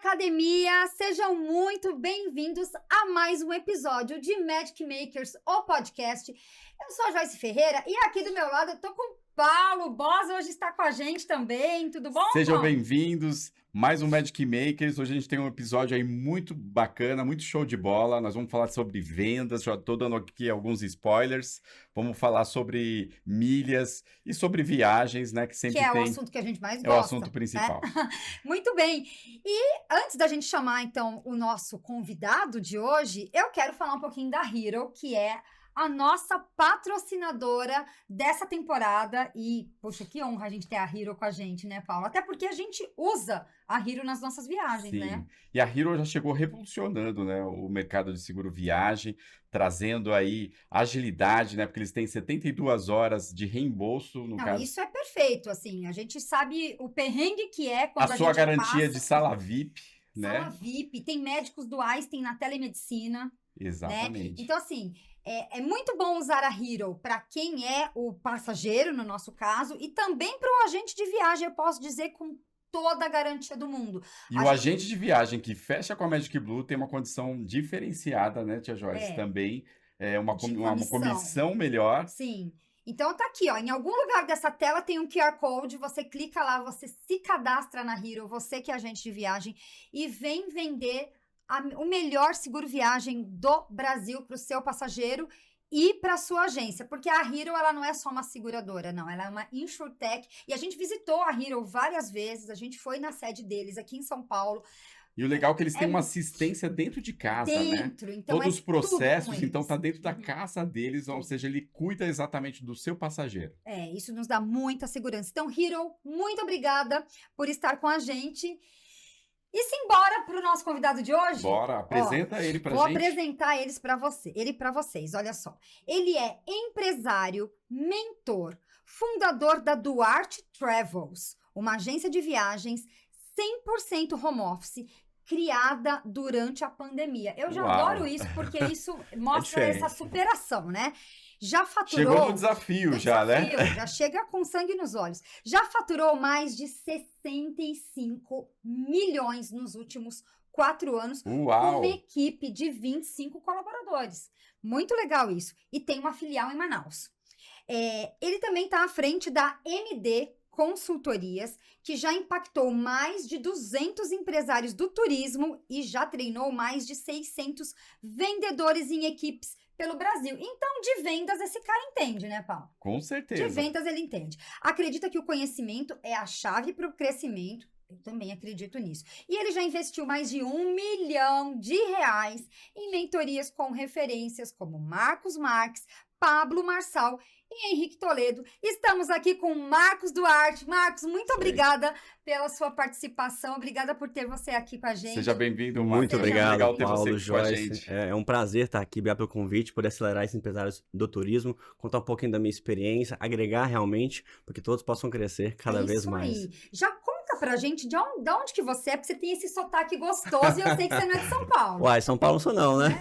academia, sejam muito bem-vindos a mais um episódio de Magic Makers, o podcast. Eu sou a Joyce Ferreira e aqui do meu lado eu tô com o Paulo Bosa, hoje está com a gente também, tudo bom? Sejam bem-vindos, mais um Magic Makers. Hoje a gente tem um episódio aí muito bacana, muito show de bola. Nós vamos falar sobre vendas, já estou dando aqui alguns spoilers. Vamos falar sobre milhas e sobre viagens, né? Que sempre tem... o assunto que a gente mais gosta. É o assunto principal. Né? Muito bem. E antes da gente chamar, então, o nosso convidado de hoje, eu quero falar um pouquinho da Hero, que é a nossa patrocinadora dessa temporada. E, poxa, que honra a gente ter a Hero com a gente, né, Paulo? Até porque a gente usa a Hero nas nossas viagens, Sim. né? E a Hero já chegou revolucionando, né, o mercado de seguro viagem, trazendo aí agilidade, né, porque eles têm 72 horas de reembolso, no caso. Isso é perfeito, assim, a gente sabe o perrengue que é quando a sua gente garantia passa... de sala VIP, né? Sala VIP, tem médicos duais, tem na telemedicina. Exatamente. Né? Então, assim, é muito bom usar a Hero para quem é o passageiro, no nosso caso, e também para o agente de viagem, eu posso dizer com toda a garantia do mundo. E o agente de viagem que fecha com a Magic Blue tem uma condição diferenciada, né, Tia Joyce? Também é uma comissão melhor. Sim. Então, tá aqui, ó, em algum lugar dessa tela tem um QR Code, você clica lá, você se cadastra na Hero, você que é agente de viagem, e vem vender o melhor seguro viagem do Brasil para o seu passageiro e para a sua agência, porque a Hero, ela não é só uma seguradora, não, ela é uma insurtech, e a gente visitou a Hero várias vezes, a gente foi na sede deles aqui em São Paulo. E o legal é que eles têm uma assistência dentro de casa, né? Então todos os processos, então tá dentro da casa deles, ou seja, ele cuida exatamente do seu passageiro. Isso nos dá muita segurança. Então, Hero, muito obrigada por estar com a gente. E simbora para o nosso convidado de hoje? Bora, apresenta ele pra gente. Vou apresentar ele para vocês, olha só. Ele é empresário, mentor, fundador da Duarte Travels, uma agência de viagens 100% home office, criada durante a pandemia. Eu já adoro isso, porque isso mostra essa superação, né? Já faturou... Chegou no desafio, né? Já chega com sangue nos olhos. Já faturou mais de 65 milhões nos últimos 4 anos. Uau. Com uma equipe de 25 colaboradores. Muito legal isso. E tem uma filial em Manaus. Ele também está à frente da MD Consultorias, que já impactou mais de 200 empresários do turismo e já treinou mais de 600 vendedores em equipes pelo Brasil. Então, de vendas, esse cara entende, né, Paulo? Com certeza. De vendas, ele entende. Acredita que o conhecimento é a chave para o crescimento. Eu também acredito nisso. E ele já investiu mais de R$1 milhão em mentorias com referências como Marcos Marques, Pablo Marçal e Henrique Toledo. Estamos aqui com Marcos Duarte. Marcos, muito obrigada pela sua participação. Obrigada por ter você aqui com a gente. Seja bem-vindo, Marcos. Muito obrigado, legal ter Paulo, você Joyce. com a gente. É um prazer estar aqui, obrigado pelo convite, por acelerar esses empresários do turismo, contar um pouquinho da minha experiência, agregar realmente, para que todos possam crescer cada vez mais. Aí. Já conta pra gente de onde que você é, porque você tem esse sotaque gostoso e eu sei que você não é de São Paulo. Uai, São Paulo não sou não, né?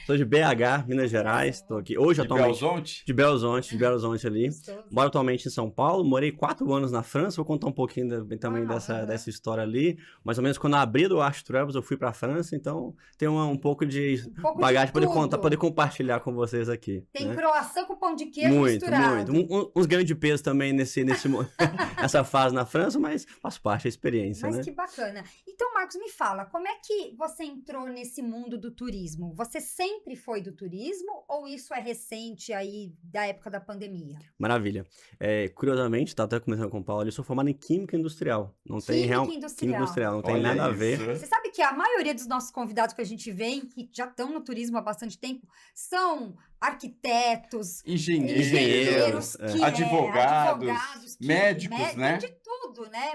Sou de BH, Minas Gerais, estou aqui hoje atualmente... De Belo Horizonte ali. Moro atualmente em São Paulo, morei 4 anos na França, vou contar um pouquinho também dessa história ali. Mais ou menos quando eu abri do Duarte Travels, eu fui pra França, então tem um pouco de bagagem para poder compartilhar com vocês aqui. Tem croissant com pão de queijo misturado. Muito. Uns ganhos de peso também nessa fase na França, mas faz parte da experiência, mas né? Que bacana. Então, Marcos, me fala, como é que você entrou nesse mundo do turismo? Você sempre foi do turismo ou isso é recente aí da época da pandemia? Maravilha. Curiosamente, tá até começando com o Paulo, eu sou formado em Química Industrial. Química Industrial, não tem nada a ver. Você sabe que a maioria dos nossos convidados que a gente vem, que já estão no turismo há bastante tempo, são arquitetos, engenheiros, advogados, médicos, né? De tudo, né?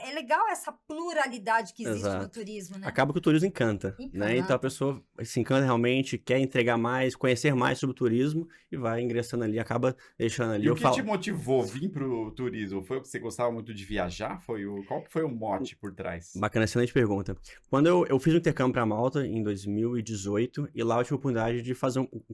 É legal essa pluralidade que existe no turismo, né? Acaba que o turismo encanta, né? Então a pessoa se encanta realmente, quer entregar mais, conhecer mais sobre o turismo e vai ingressando ali, acaba deixando ali. E o que te motivou a vir pro turismo? Foi o que você gostava muito de viajar? Qual que foi o mote por trás? Bacana, excelente pergunta. Quando eu fiz um intercâmbio para Malta em 2018 e lá eu tive a oportunidade de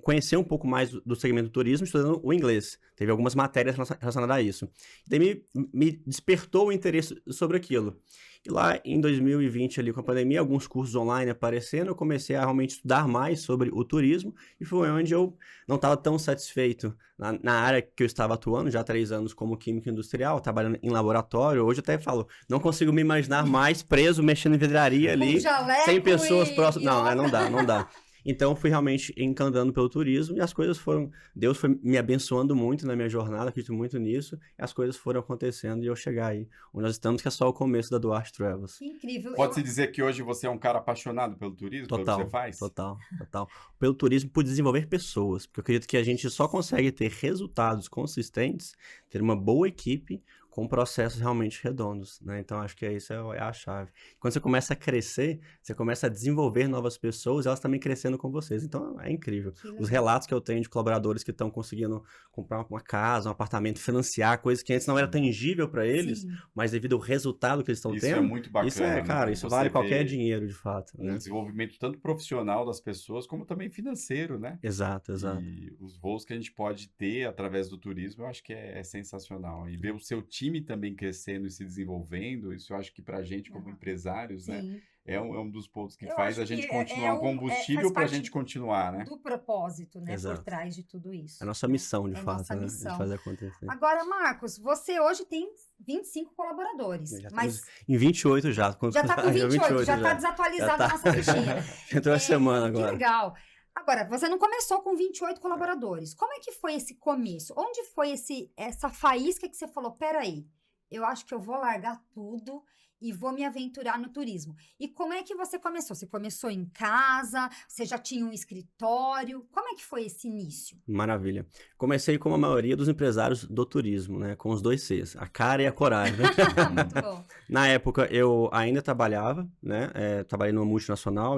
conhecer um pouco mais do segmento do turismo estudando o inglês. Teve algumas matérias relacionadas a isso. Daí me despertou despertou o interesse sobre aquilo. E lá em 2020, ali com a pandemia, alguns cursos online aparecendo, eu comecei a realmente estudar mais sobre o turismo e foi onde eu não estava tão satisfeito na área que eu estava atuando, já há 3 anos como químico industrial, trabalhando em laboratório. Hoje eu até falo, não consigo me imaginar mais preso, mexendo em vidraria ali, 100 pessoas próximas. Não dá. Então, fui realmente encantando pelo turismo e as coisas foram... Deus foi me abençoando muito na minha jornada, acredito muito nisso, e as coisas foram acontecendo e eu chegar aí onde nós estamos, que é só o começo da Duarte Travels. Que incrível. Pode-se dizer que hoje você é um cara apaixonado pelo turismo, pelo que você faz? Total. Pelo turismo, por desenvolver pessoas, porque eu acredito que a gente só consegue ter resultados consistentes, ter uma boa equipe, com processos realmente redondos, né? Então, acho que isso é a chave. Quando você começa a crescer, você começa a desenvolver novas pessoas, elas também crescendo com vocês. Então, é incrível. Os relatos que eu tenho de colaboradores que estão conseguindo comprar uma casa, um apartamento, financiar, coisas que antes não era tangível para eles, mas devido ao resultado que eles estão tendo. Isso é muito bacana. Isso cara, isso vale qualquer dinheiro, de fato. Um desenvolvimento tanto profissional das pessoas, como também financeiro, né? Exato. E os voos que a gente pode ter através do turismo, eu acho que é sensacional. E ver o seu time também crescendo e se desenvolvendo, isso eu acho que pra gente como empresários, né, é um dos pontos que faz a gente continuar, um combustível pra gente continuar, né? Do propósito, né, por trás de tudo isso. É a nossa missão, de fato, né? De fazer acontecer. Agora, Marcos, você hoje tem 25 colaboradores, mas... Em 28 já. Já tá com 28, já tá desatualizada a nossa fichinha. Entrou a semana agora. Que legal. Agora, você não começou com 28 colaboradores. Como é que foi esse começo? Onde foi essa faísca que você falou, peraí, eu acho que eu vou largar tudo e vou me aventurar no turismo. E como é que você começou? Você começou em casa? Você já tinha um escritório? Como é que foi esse início? Maravilha. Comecei como a maioria dos empresários do turismo, né? Com os 2 Cs, a cara e a coragem. Muito bom. Na época, eu ainda trabalhava, né? Trabalhei numa multinacional,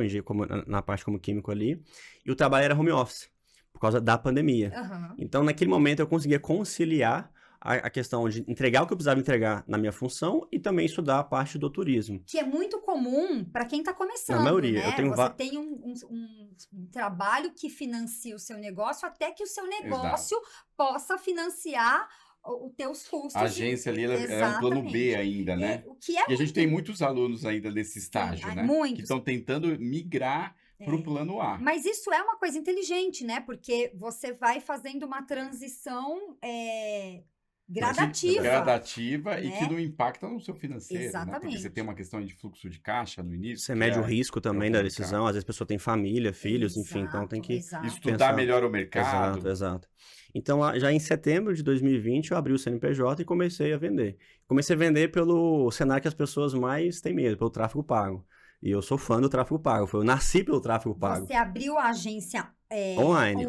na parte como químico ali. E o trabalho era home office, por causa da pandemia. Então, naquele momento, eu conseguia conciliar a questão de entregar o que eu precisava entregar na minha função e também estudar a parte do turismo. Que é muito comum para quem está começando, na maioria, né? Eu tenho Você tem um trabalho que financia o seu negócio até que o seu negócio possa financiar os teus custos. A agência ali é um plano B ainda, né? E a gente tem muitos alunos ainda nesse estágio, né? Muitos. Que estão tentando migrar para o plano A. Mas isso é uma coisa inteligente, né? Porque você vai fazendo uma transição... gradativa e que não impacta no seu financeiro. Exatamente. Né? Porque você tem uma questão de fluxo de caixa no início. Você mede o risco também da decisão. Às vezes a pessoa tem família, filhos, enfim, então tem que estudar melhor o mercado. Exato. Então, já em setembro de 2020, eu abri o CNPJ e comecei a vender. Comecei a vender pelo cenário que as pessoas mais têm medo, pelo tráfego pago. E eu sou fã do tráfego pago. Eu nasci pelo tráfego pago. Você abriu a agência online.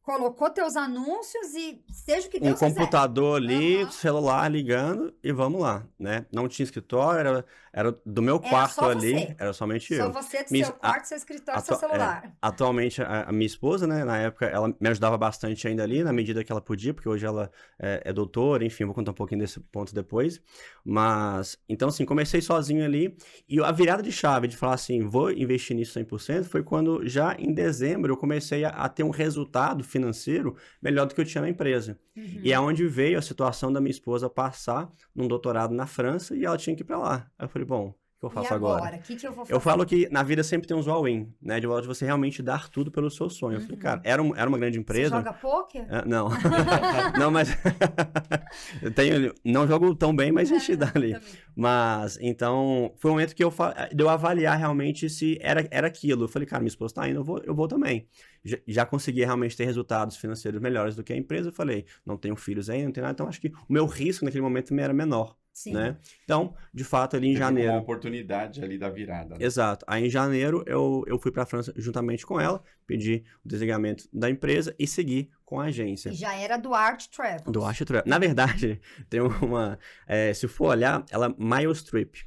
Colocou teus anúncios e seja o que Deus quiser. Um computador ali, celular ligando e vamos lá, né? Não tinha escritório, era do meu quarto ali, era somente eu. Só você, do seu quarto, seu escritório, seu celular. Atualmente, a minha esposa, né, na época, ela me ajudava bastante ainda ali, na medida que ela podia, porque hoje ela é doutora, enfim, vou contar um pouquinho desse ponto depois. Mas, então assim, comecei sozinho ali e a virada de chave de falar assim, vou investir nisso 100%, foi quando já em dezembro eu comecei a ter um resultado financeiro melhor do que eu tinha na empresa. E é onde veio a situação da minha esposa passar num doutorado na França e ela tinha que ir pra lá. Aí eu falei, bom, o que eu faço agora? O que eu vou fazer? Eu falo que na vida sempre tem uns all-in, né? De você realmente dar tudo pelo seu sonho. Eu falei, cara, era uma grande empresa. Você joga pôquer? Não. Não, mas... não jogo tão bem, mas a gente dá ali. Mas, então, foi um momento que eu avaliar realmente se era aquilo. Eu falei, cara, minha esposa tá indo, eu vou também. Já consegui realmente ter resultados financeiros melhores do que a empresa. Eu falei, não tenho filhos ainda, não tenho nada. Então, acho que o meu risco naquele momento também era menor. Né? Então, de fato, ali em janeiro... uma oportunidade ali da virada. Né? Exato. Aí, em janeiro, eu fui para a França juntamente com ela, pedi o desligamento da empresa e segui com a agência. E já era Duarte Travels. Duarte Travels. Na verdade, tem uma... se for olhar, ela é Miles Trip.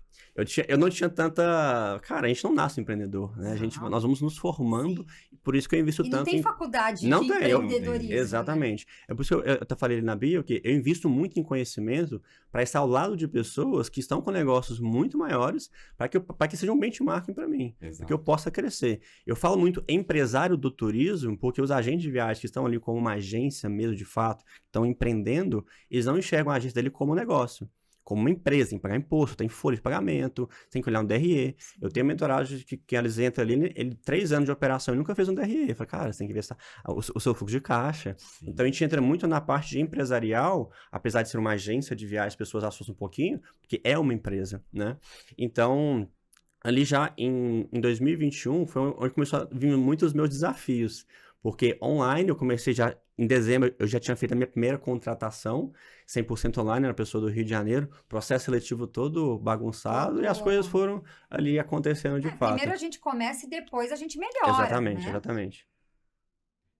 Eu não tinha tanta... Cara, a gente não nasce empreendedor, né? Nós vamos nos formando, por isso que eu invisto tanto em... Não tem faculdade de empreendedorismo. Exatamente. Né? É por isso que eu até falei ali na bio que eu invisto muito em conhecimento para estar ao lado de pessoas que estão com negócios muito maiores para que seja um benchmarking para mim, para que eu possa crescer. Eu falo muito empresário do turismo porque os agentes de viagem que estão ali como uma agência mesmo de fato, estão empreendendo, eles não enxergam a agência dele como negócio. como uma empresa, tem que pagar imposto, tem folha de pagamento, tem que olhar um DRE. Eu tenho mentorado que eles entram ali, ele 3 anos de operação e nunca fez um DRE. Eu falei, cara, você tem que ver o seu fluxo de caixa. Sim. Então, a gente entra muito na parte de empresarial, apesar de ser uma agência de viagens, as pessoas assustam um pouquinho, porque é uma empresa, né? Então, ali já em 2021, foi onde começou a vir muitos meus desafios. Porque online, eu comecei já, em dezembro, eu já tinha feito a minha primeira contratação, 100% online, na pessoa do Rio de Janeiro, processo seletivo todo bagunçado, e as coisas foram ali acontecendo de fato. Primeiro a gente começa e depois a gente melhora. Exatamente, né? exatamente.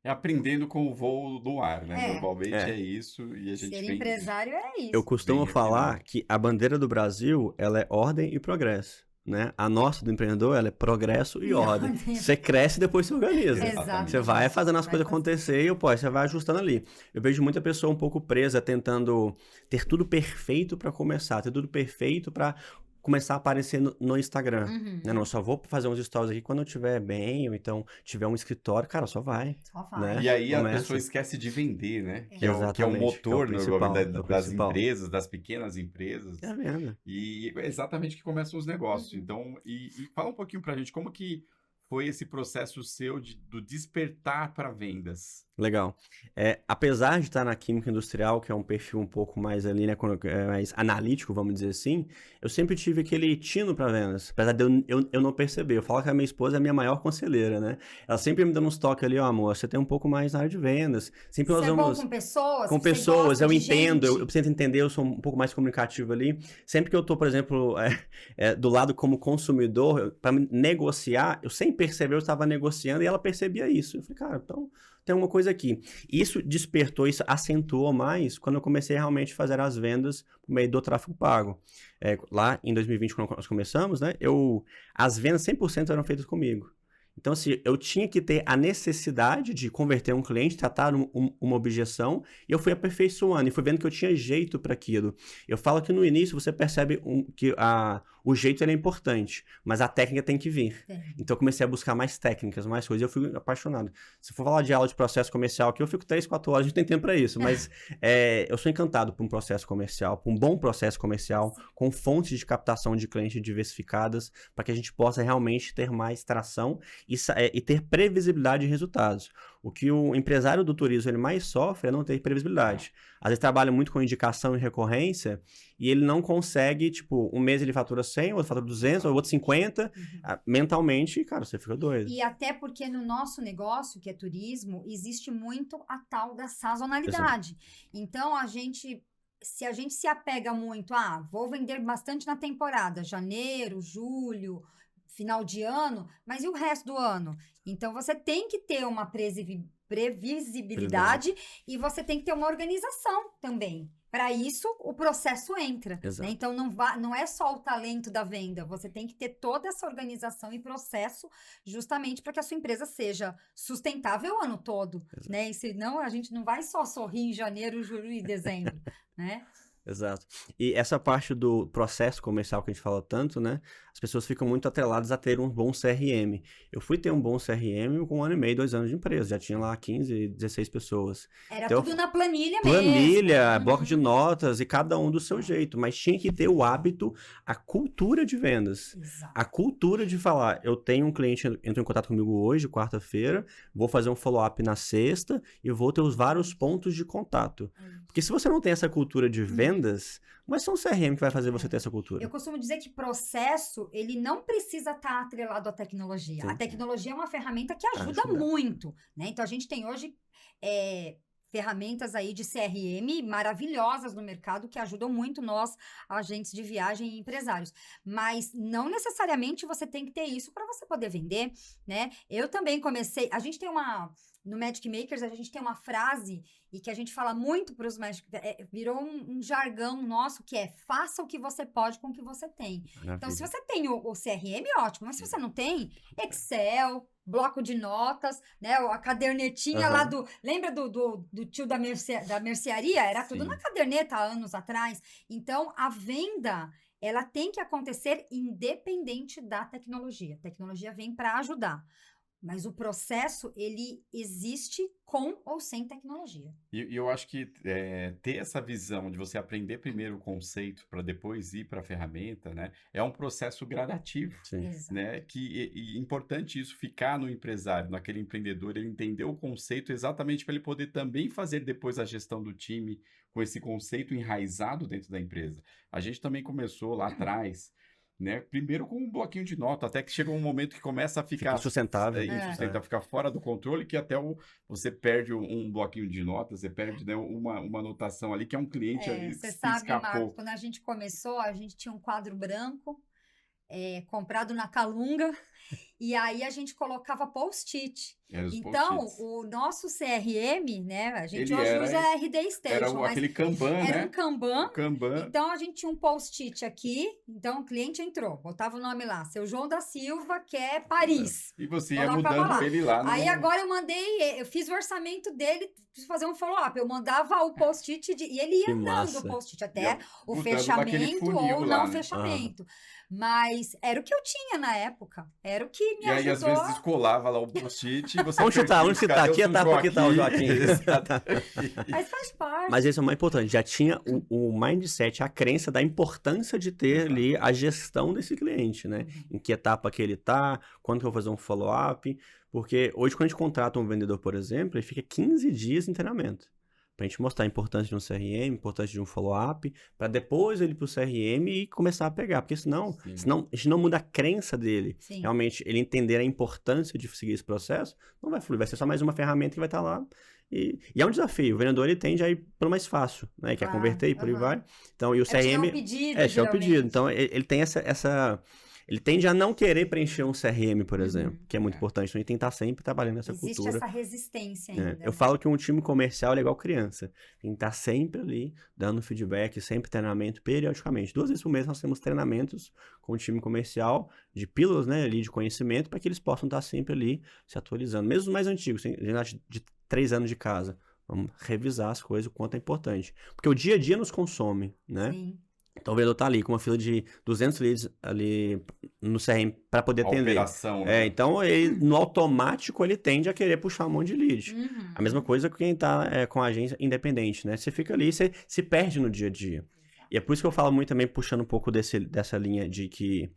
É aprendendo com o voo do ar, né? Normalmente é isso e a gente Ser vem... empresário é isso. Eu costumo falar que a bandeira do Brasil, ela é ordem e progresso, né? A nossa do empreendedor, ela é progresso e ordem. Você cresce e depois se organiza. Exatamente. Você vai fazendo as coisas acontecer e você vai ajustando ali. Eu vejo muita pessoa um pouco presa, tentando ter tudo perfeito para começar, ter tudo perfeito para começar a aparecer no Instagram. Né? Não, só vou fazer uns stories aqui quando eu estiver bem, ou então tiver um escritório, cara, só vai. Só vai. Né? E aí a pessoa esquece de vender, né? Que é o que motor é o principal, das empresas, das pequenas empresas. É a venda. E é exatamente que começam os negócios. Então, e fala um pouquinho pra gente, como que foi esse processo seu do despertar para vendas? Legal. Apesar de estar na química industrial, que é um perfil um pouco mais ali, né, mais analítico, vamos dizer assim, eu sempre tive aquele tino para vendas, apesar de eu não perceber. Eu falo que a minha esposa é a minha maior conselheira, né? Ela sempre me dando uns toques ali, ó, amor, você tem um pouco mais na área de vendas. Sempre nós vamos... bom com pessoas? Com pessoas, eu entendo, eu preciso entender, eu sou um pouco mais comunicativo ali. Sempre que eu tô, por exemplo, do lado como consumidor, para negociar, eu sem perceber eu estava negociando e ela percebia isso. Eu falei, cara, então tem uma coisa aqui. Isso despertou, isso acentuou mais quando eu comecei realmente a fazer as vendas por meio do tráfego pago. Lá em 2020, quando nós começamos, né, as vendas 100% eram feitas comigo. Então, assim, eu tinha que ter a necessidade de converter um cliente, tratar uma objeção, e eu fui aperfeiçoando, e fui vendo que eu tinha jeito para aquilo. Eu falo que no início você percebe que o jeito é importante, mas a técnica tem que vir. Então, eu comecei a buscar mais técnicas, mais coisas, e eu fui apaixonado. Se for falar de aula de processo comercial aqui, eu fico 3, 4 horas, a gente tem tempo para isso, mas eu sou encantado por um processo comercial, por um bom processo comercial, com fontes de captação de clientes diversificadas, para que a gente possa realmente ter mais tração e ter previsibilidade de resultados. O que o empresário do turismo ele mais sofre é não ter previsibilidade. Às vezes trabalha muito com indicação e recorrência e ele não consegue, tipo, um mês ele fatura 100, outro fatura 200, outro 50, mentalmente, cara, você fica doido. E até porque no nosso negócio, que é turismo, existe muito a tal da sazonalidade. Exato. Então, se a gente se apega muito, vou vender bastante na temporada, janeiro, julho, final de ano, mas e o resto do ano? Então, você tem que ter uma previsibilidade e você tem que ter uma organização também. Para isso, o processo entra. Né? Então, não é só o talento da venda. Você tem que ter toda essa organização e processo justamente para que a sua empresa seja sustentável o ano todo. Né? E senão, a gente não vai só sorrir em janeiro, julho e dezembro. Né? Exato. E essa parte do processo comercial que a gente fala tanto, né? As pessoas ficam muito atreladas a ter um bom CRM. Eu fui ter um bom CRM com 1 ano e meio, 2 anos de empresa. Já tinha lá 15, 16 pessoas. Era então, tudo na planilha mesmo. Planilha, bloco de notas e cada um do seu jeito. Mas tinha que ter o hábito, a cultura de vendas. Exato. A cultura de falar, eu tenho um cliente entrou em contato comigo hoje, quarta-feira, vou fazer um follow-up na sexta e vou ter os vários pontos de contato. Porque se você não tem essa cultura de vendas, mas só um CRM que vai fazer você ter essa cultura. Eu costumo dizer que processo, ele não precisa estar atrelado à tecnologia. Sim. A tecnologia é uma ferramenta que ajuda muito, né? Então, a gente tem hoje ferramentas aí de CRM maravilhosas no mercado que ajudam muito nós, agentes de viagem e empresários. Mas não necessariamente você tem que ter isso para você poder vender, né? Eu também comecei... A gente tem no Magic Makers, a gente tem uma frase e que a gente fala muito para os Magic... virou um jargão nosso que é faça o que você pode com o que você tem. Então, se você tem o CRM, ótimo. Mas se você não tem, Excel, bloco de notas, né? A cadernetinha lá do... Lembra do tio da mercearia? Era tudo na caderneta há anos atrás. Então, a venda... ela tem que acontecer independente da tecnologia. A tecnologia vem para ajudar. Mas o processo, ele existe com ou sem tecnologia. E eu acho que ter essa visão de você aprender primeiro o conceito para depois ir para a ferramenta, né? É um processo gradativo, né? E importante isso, ficar no empresário, naquele empreendedor, ele entender o conceito exatamente para ele poder também fazer depois a gestão do time com esse conceito enraizado dentro da empresa. A gente também começou lá atrás, né? Primeiro com um bloquinho de nota, até que chega um momento que começa a ficar insustentável, ficar fora do controle, que até você perde um bloquinho de notas, você perde, né, uma anotação ali, que é um cliente ali você que sabe, escapou. Marcos, quando a gente começou, a gente tinha um quadro branco comprado na Calunga, e aí a gente colocava post-it. Então, o nosso CRM, né? A gente hoje usa RD Station. Era aquele Kanban, né? Era um Kanban. Então, a gente tinha um post-it aqui. Então, o cliente entrou, botava o nome lá. Seu João da Silva, que é Paris. E você ia mudando ele lá. Aí, agora eu fiz o orçamento dele, preciso fazer um follow-up. Eu mandava o post-it e ele ia dando o post-it até o fechamento ou não fechamento. Mas era o que eu tinha na época. Era o que me ajudou. E aí, às vezes, descolava lá o post-it e você... Onde está? Aqui está o Joaquim. Mas faz parte. Mas esse é o mais importante. Já tinha o mindset, a crença da importância de ter ali a gestão desse cliente, né? Em que etapa que ele está, quando que eu vou fazer um follow-up. Porque hoje, quando a gente contrata um vendedor, por exemplo, ele fica 15 dias em treinamento. Pra gente mostrar a importância de um CRM, a importância de um follow-up, para depois ele ir pro CRM e começar a pegar. Porque senão a gente não muda a crença dele. Sim. Realmente, ele entender a importância de seguir esse processo, não vai fluir. Vai ser só mais uma ferramenta que vai estar lá. E é um desafio. O vendedor, ele tende a ir pelo mais fácil, né? Ele quer converter e por aí vai. Então, e o CRM... É um pedido, é um pedido. Então, ele tem essa... Ele tende a não querer preencher um CRM, por exemplo, que é muito importante. Então, ele tem que estar sempre trabalhando nessa cultura. Existe essa resistência ainda. Eu falo que um time comercial é igual criança. Tem que estar sempre ali, dando feedback, sempre treinamento, periodicamente. 2 vezes por mês nós temos treinamentos com o time comercial, de pílulas, né, ali de conhecimento, para que eles possam estar sempre ali se atualizando. Mesmo os mais antigos, de 3 anos de casa. Vamos revisar as coisas, o quanto é importante. Porque o dia a dia nos consome, né? Sim. Então o vendedor tá ali com uma fila de 200 leads ali no CRM para poder atender. Operação, né? Então ele, no automático ele tende a querer puxar um monte de lead. A mesma coisa que quem tá com a agência independente, né? Você fica ali, você se perde no dia a dia. E é por isso que eu falo muito também, puxando um pouco dessa linha de que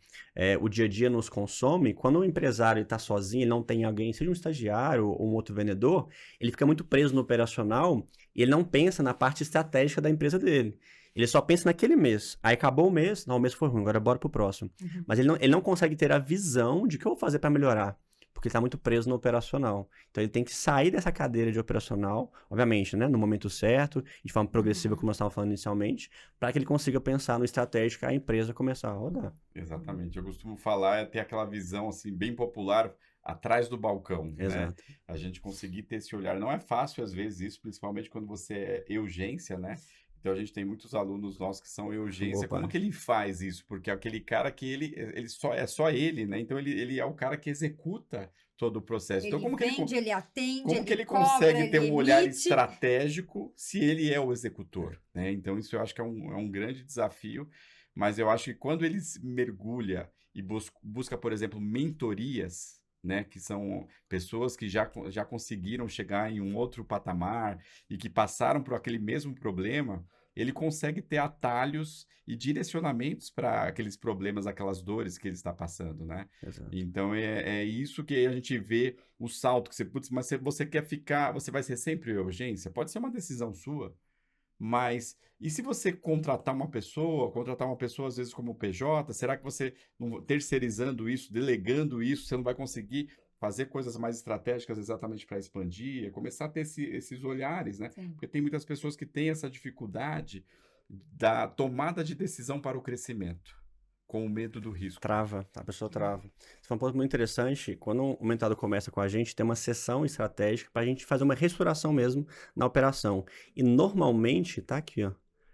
o dia a dia nos consome. Quando o empresário está sozinho, ele não tem alguém, seja um estagiário ou um outro vendedor, ele fica muito preso no operacional e ele não pensa na parte estratégica da empresa dele. Ele só pensa naquele mês. Aí acabou o mês, não, o mês foi ruim, agora bora pro próximo. Mas ele não consegue ter a visão de o que eu vou fazer para melhorar. Porque ele está muito preso no operacional. Então ele tem que sair dessa cadeira de operacional, obviamente, né, no momento certo, de forma progressiva, como nós estávamos falando inicialmente, para que ele consiga pensar no estratégico e a empresa começar a rodar. Exatamente. Eu costumo falar, ter aquela visão assim, bem popular, atrás do balcão. Exato. Né? A gente conseguir ter esse olhar. Não é fácil, às vezes, isso, principalmente quando você é urgência, né? Então, a gente tem muitos alunos nossos que são urgência. Como que ele faz isso? Porque é aquele cara que ele é só ele, né? Então, ele é o cara que executa todo o processo. Ele então, como vende, ele atende, como ele que ele cobra, consegue ter um olhar emite estratégico se ele é o executor, né? Então, isso eu acho que é um grande desafio. Mas eu acho que quando ele mergulha e busca, por exemplo, mentorias, né, que são pessoas que já conseguiram chegar em um outro patamar e que passaram por aquele mesmo problema, ele consegue ter atalhos e direcionamentos para aqueles problemas, aquelas dores que ele está passando, né? Exato. Então, é isso que a gente vê, o salto que você... Putz, mas você quer ficar... Você vai ser sempre urgência? Pode ser uma decisão sua. Mas, e se você contratar uma pessoa às vezes como PJ, será que você, terceirizando isso, delegando isso, você não vai conseguir fazer coisas mais estratégicas exatamente para expandir? Começar a ter esses olhares, né? Sim. Porque tem muitas pessoas que têm essa dificuldade da tomada de decisão para o crescimento, com o medo do risco. A pessoa trava. Isso foi um ponto muito interessante. Quando o mentado começa com a gente, tem uma sessão estratégica para a gente fazer uma restauração mesmo na operação. E normalmente, tá aqui, ó,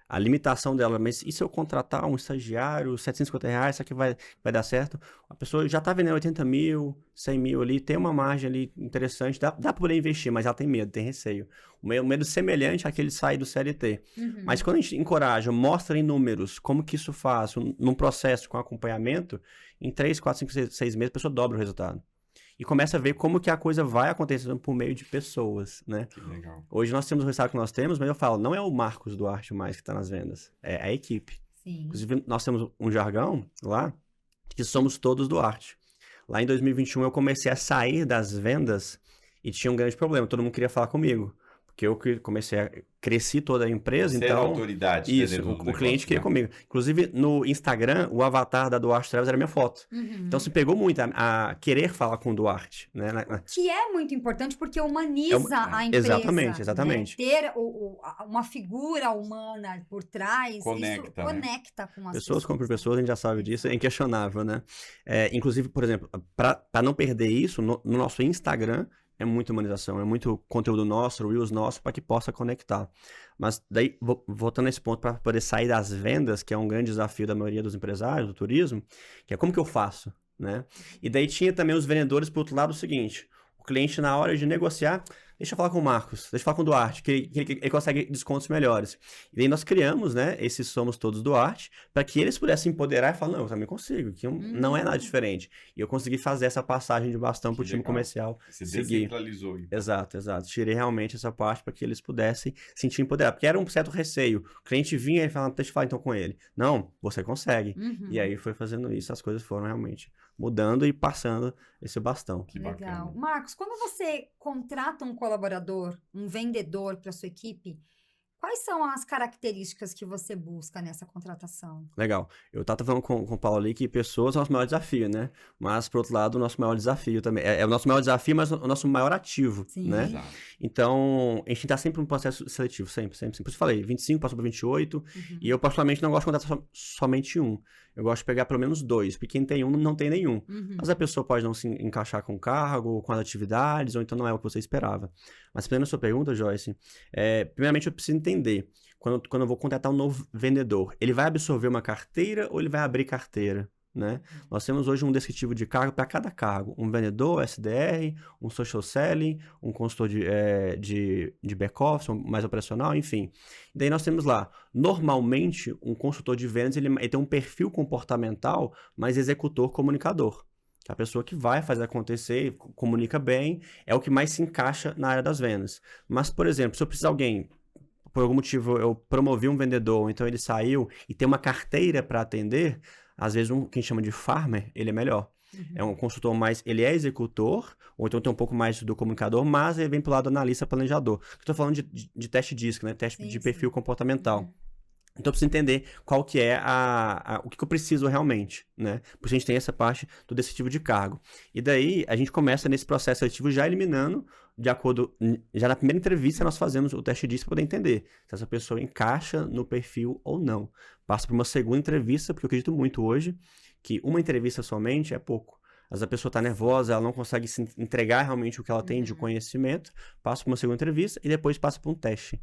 a limitação dela, mas e se eu contratar um estagiário, R$750, isso aqui vai dar certo? A pessoa já está vendendo 80 mil, 100 mil ali, tem uma margem ali interessante, dá para poder investir, mas ela tem medo, tem receio. Um medo semelhante àquele sair do CLT. Mas quando a gente encoraja, mostra em números como que isso faz, num processo com acompanhamento, em 3, 4, 5, 6 meses, a pessoa dobra o resultado. e começa a ver como que a coisa vai acontecendo por meio de pessoas, né? Que legal. Hoje nós temos o resultado que nós temos, mas eu falo, não é o Marcos Duarte mais que está nas vendas, é a equipe. Sim. Inclusive, nós temos um jargão lá, que somos todos Duarte. Lá em 2021 eu comecei a sair das vendas e tinha um grande problema, todo mundo queria falar comigo. Porque eu cresci toda a empresa, Você então... era a autoridade. Isso, o cliente queria comigo. Inclusive, no Instagram, o avatar da Duarte Traves era minha foto. Então, se pegou muito a querer falar com o Duarte, né? Que é muito importante, porque humaniza a empresa. Exatamente. Né? Ter uma figura humana por trás, conecta, isso conecta com as pessoas. Compram pessoas, a gente já sabe disso, é inquestionável, né? Inclusive, por exemplo, para não perder isso, no nosso Instagram... É muita humanização, é muito conteúdo nosso, reels nosso, para que possa conectar. Mas daí, voltando a esse ponto, para poder sair das vendas, que é um grande desafio da maioria dos empresários do turismo, que é como que eu faço, né? E daí tinha também os vendedores, por outro lado, o seguinte, o cliente na hora de negociar, deixa eu falar com o Marcos, deixa eu falar com o Duarte, que ele consegue descontos melhores. E daí nós criamos, né, esses Somos Todos Duarte, para que eles pudessem empoderar e falar, não, eu também consigo, que não é nada diferente. E eu consegui fazer essa passagem de bastão para o time comercial seguir. Descentralizou. Então. Exato. Tirei realmente essa parte para que eles pudessem sentir empoderar, porque era um certo receio. O cliente vinha e falava, deixa eu falar então com ele. Não, você consegue. E aí foi fazendo isso, as coisas foram realmente mudando e passando esse bastão. Que legal. Marcos, quando você contrata um colaborador, um vendedor para sua equipe, quais são as características que você busca nessa contratação? Legal. Eu estava falando com o Paulo ali que pessoas é o nosso maior desafio, né? Mas, por outro lado, o nosso maior desafio também. É o nosso maior desafio, mas o nosso maior ativo, né? Exato. Então, a gente está sempre num processo seletivo, sempre. Por isso eu falei, 25 passou para 28, e eu, particularmente, não gosto de contratar somente um. Eu gosto de pegar pelo menos 2, porque quem tem um não tem nenhum. Mas a pessoa pode não se encaixar com o cargo, com as atividades, ou então não é o que você esperava. Mas, respondendo a sua pergunta, Joyce, primeiramente eu preciso entender, quando eu vou contratar um novo vendedor, ele vai absorver uma carteira ou ele vai abrir carteira? Né? Nós temos hoje um descritivo de cargo para cada cargo. Um vendedor, SDR, um social selling, um consultor de back-office, mais operacional, enfim. E daí nós temos lá, normalmente, um consultor de vendas, ele tem um perfil comportamental mais executor, comunicador. A pessoa que vai fazer acontecer, comunica bem, é o que mais se encaixa na área das vendas. Mas, por exemplo, se eu precisar de alguém, por algum motivo eu promovi um vendedor, então ele saiu e tem uma carteira para atender, às vezes quem chama de farmer, ele é melhor. É um consultor mais, ele é executor, ou então tem um pouco mais do comunicador, mas ele vem pro lado do analista planejador. Estou falando de teste DISC, né? Teste de perfil comportamental. Então, eu preciso entender qual que é o que eu preciso realmente, né? Por isso a gente tem essa parte do descritivo de cargo. E daí, a gente começa nesse processo seletivo já eliminando, de acordo... Já na primeira entrevista, nós fazemos o teste disso para poder entender se essa pessoa encaixa no perfil ou não. Passa por uma segunda entrevista, porque eu acredito muito hoje que uma entrevista somente é pouco. Às vezes a pessoa está nervosa, ela não consegue se entregar realmente o que ela tem de conhecimento, passa por uma segunda entrevista e depois passa por um teste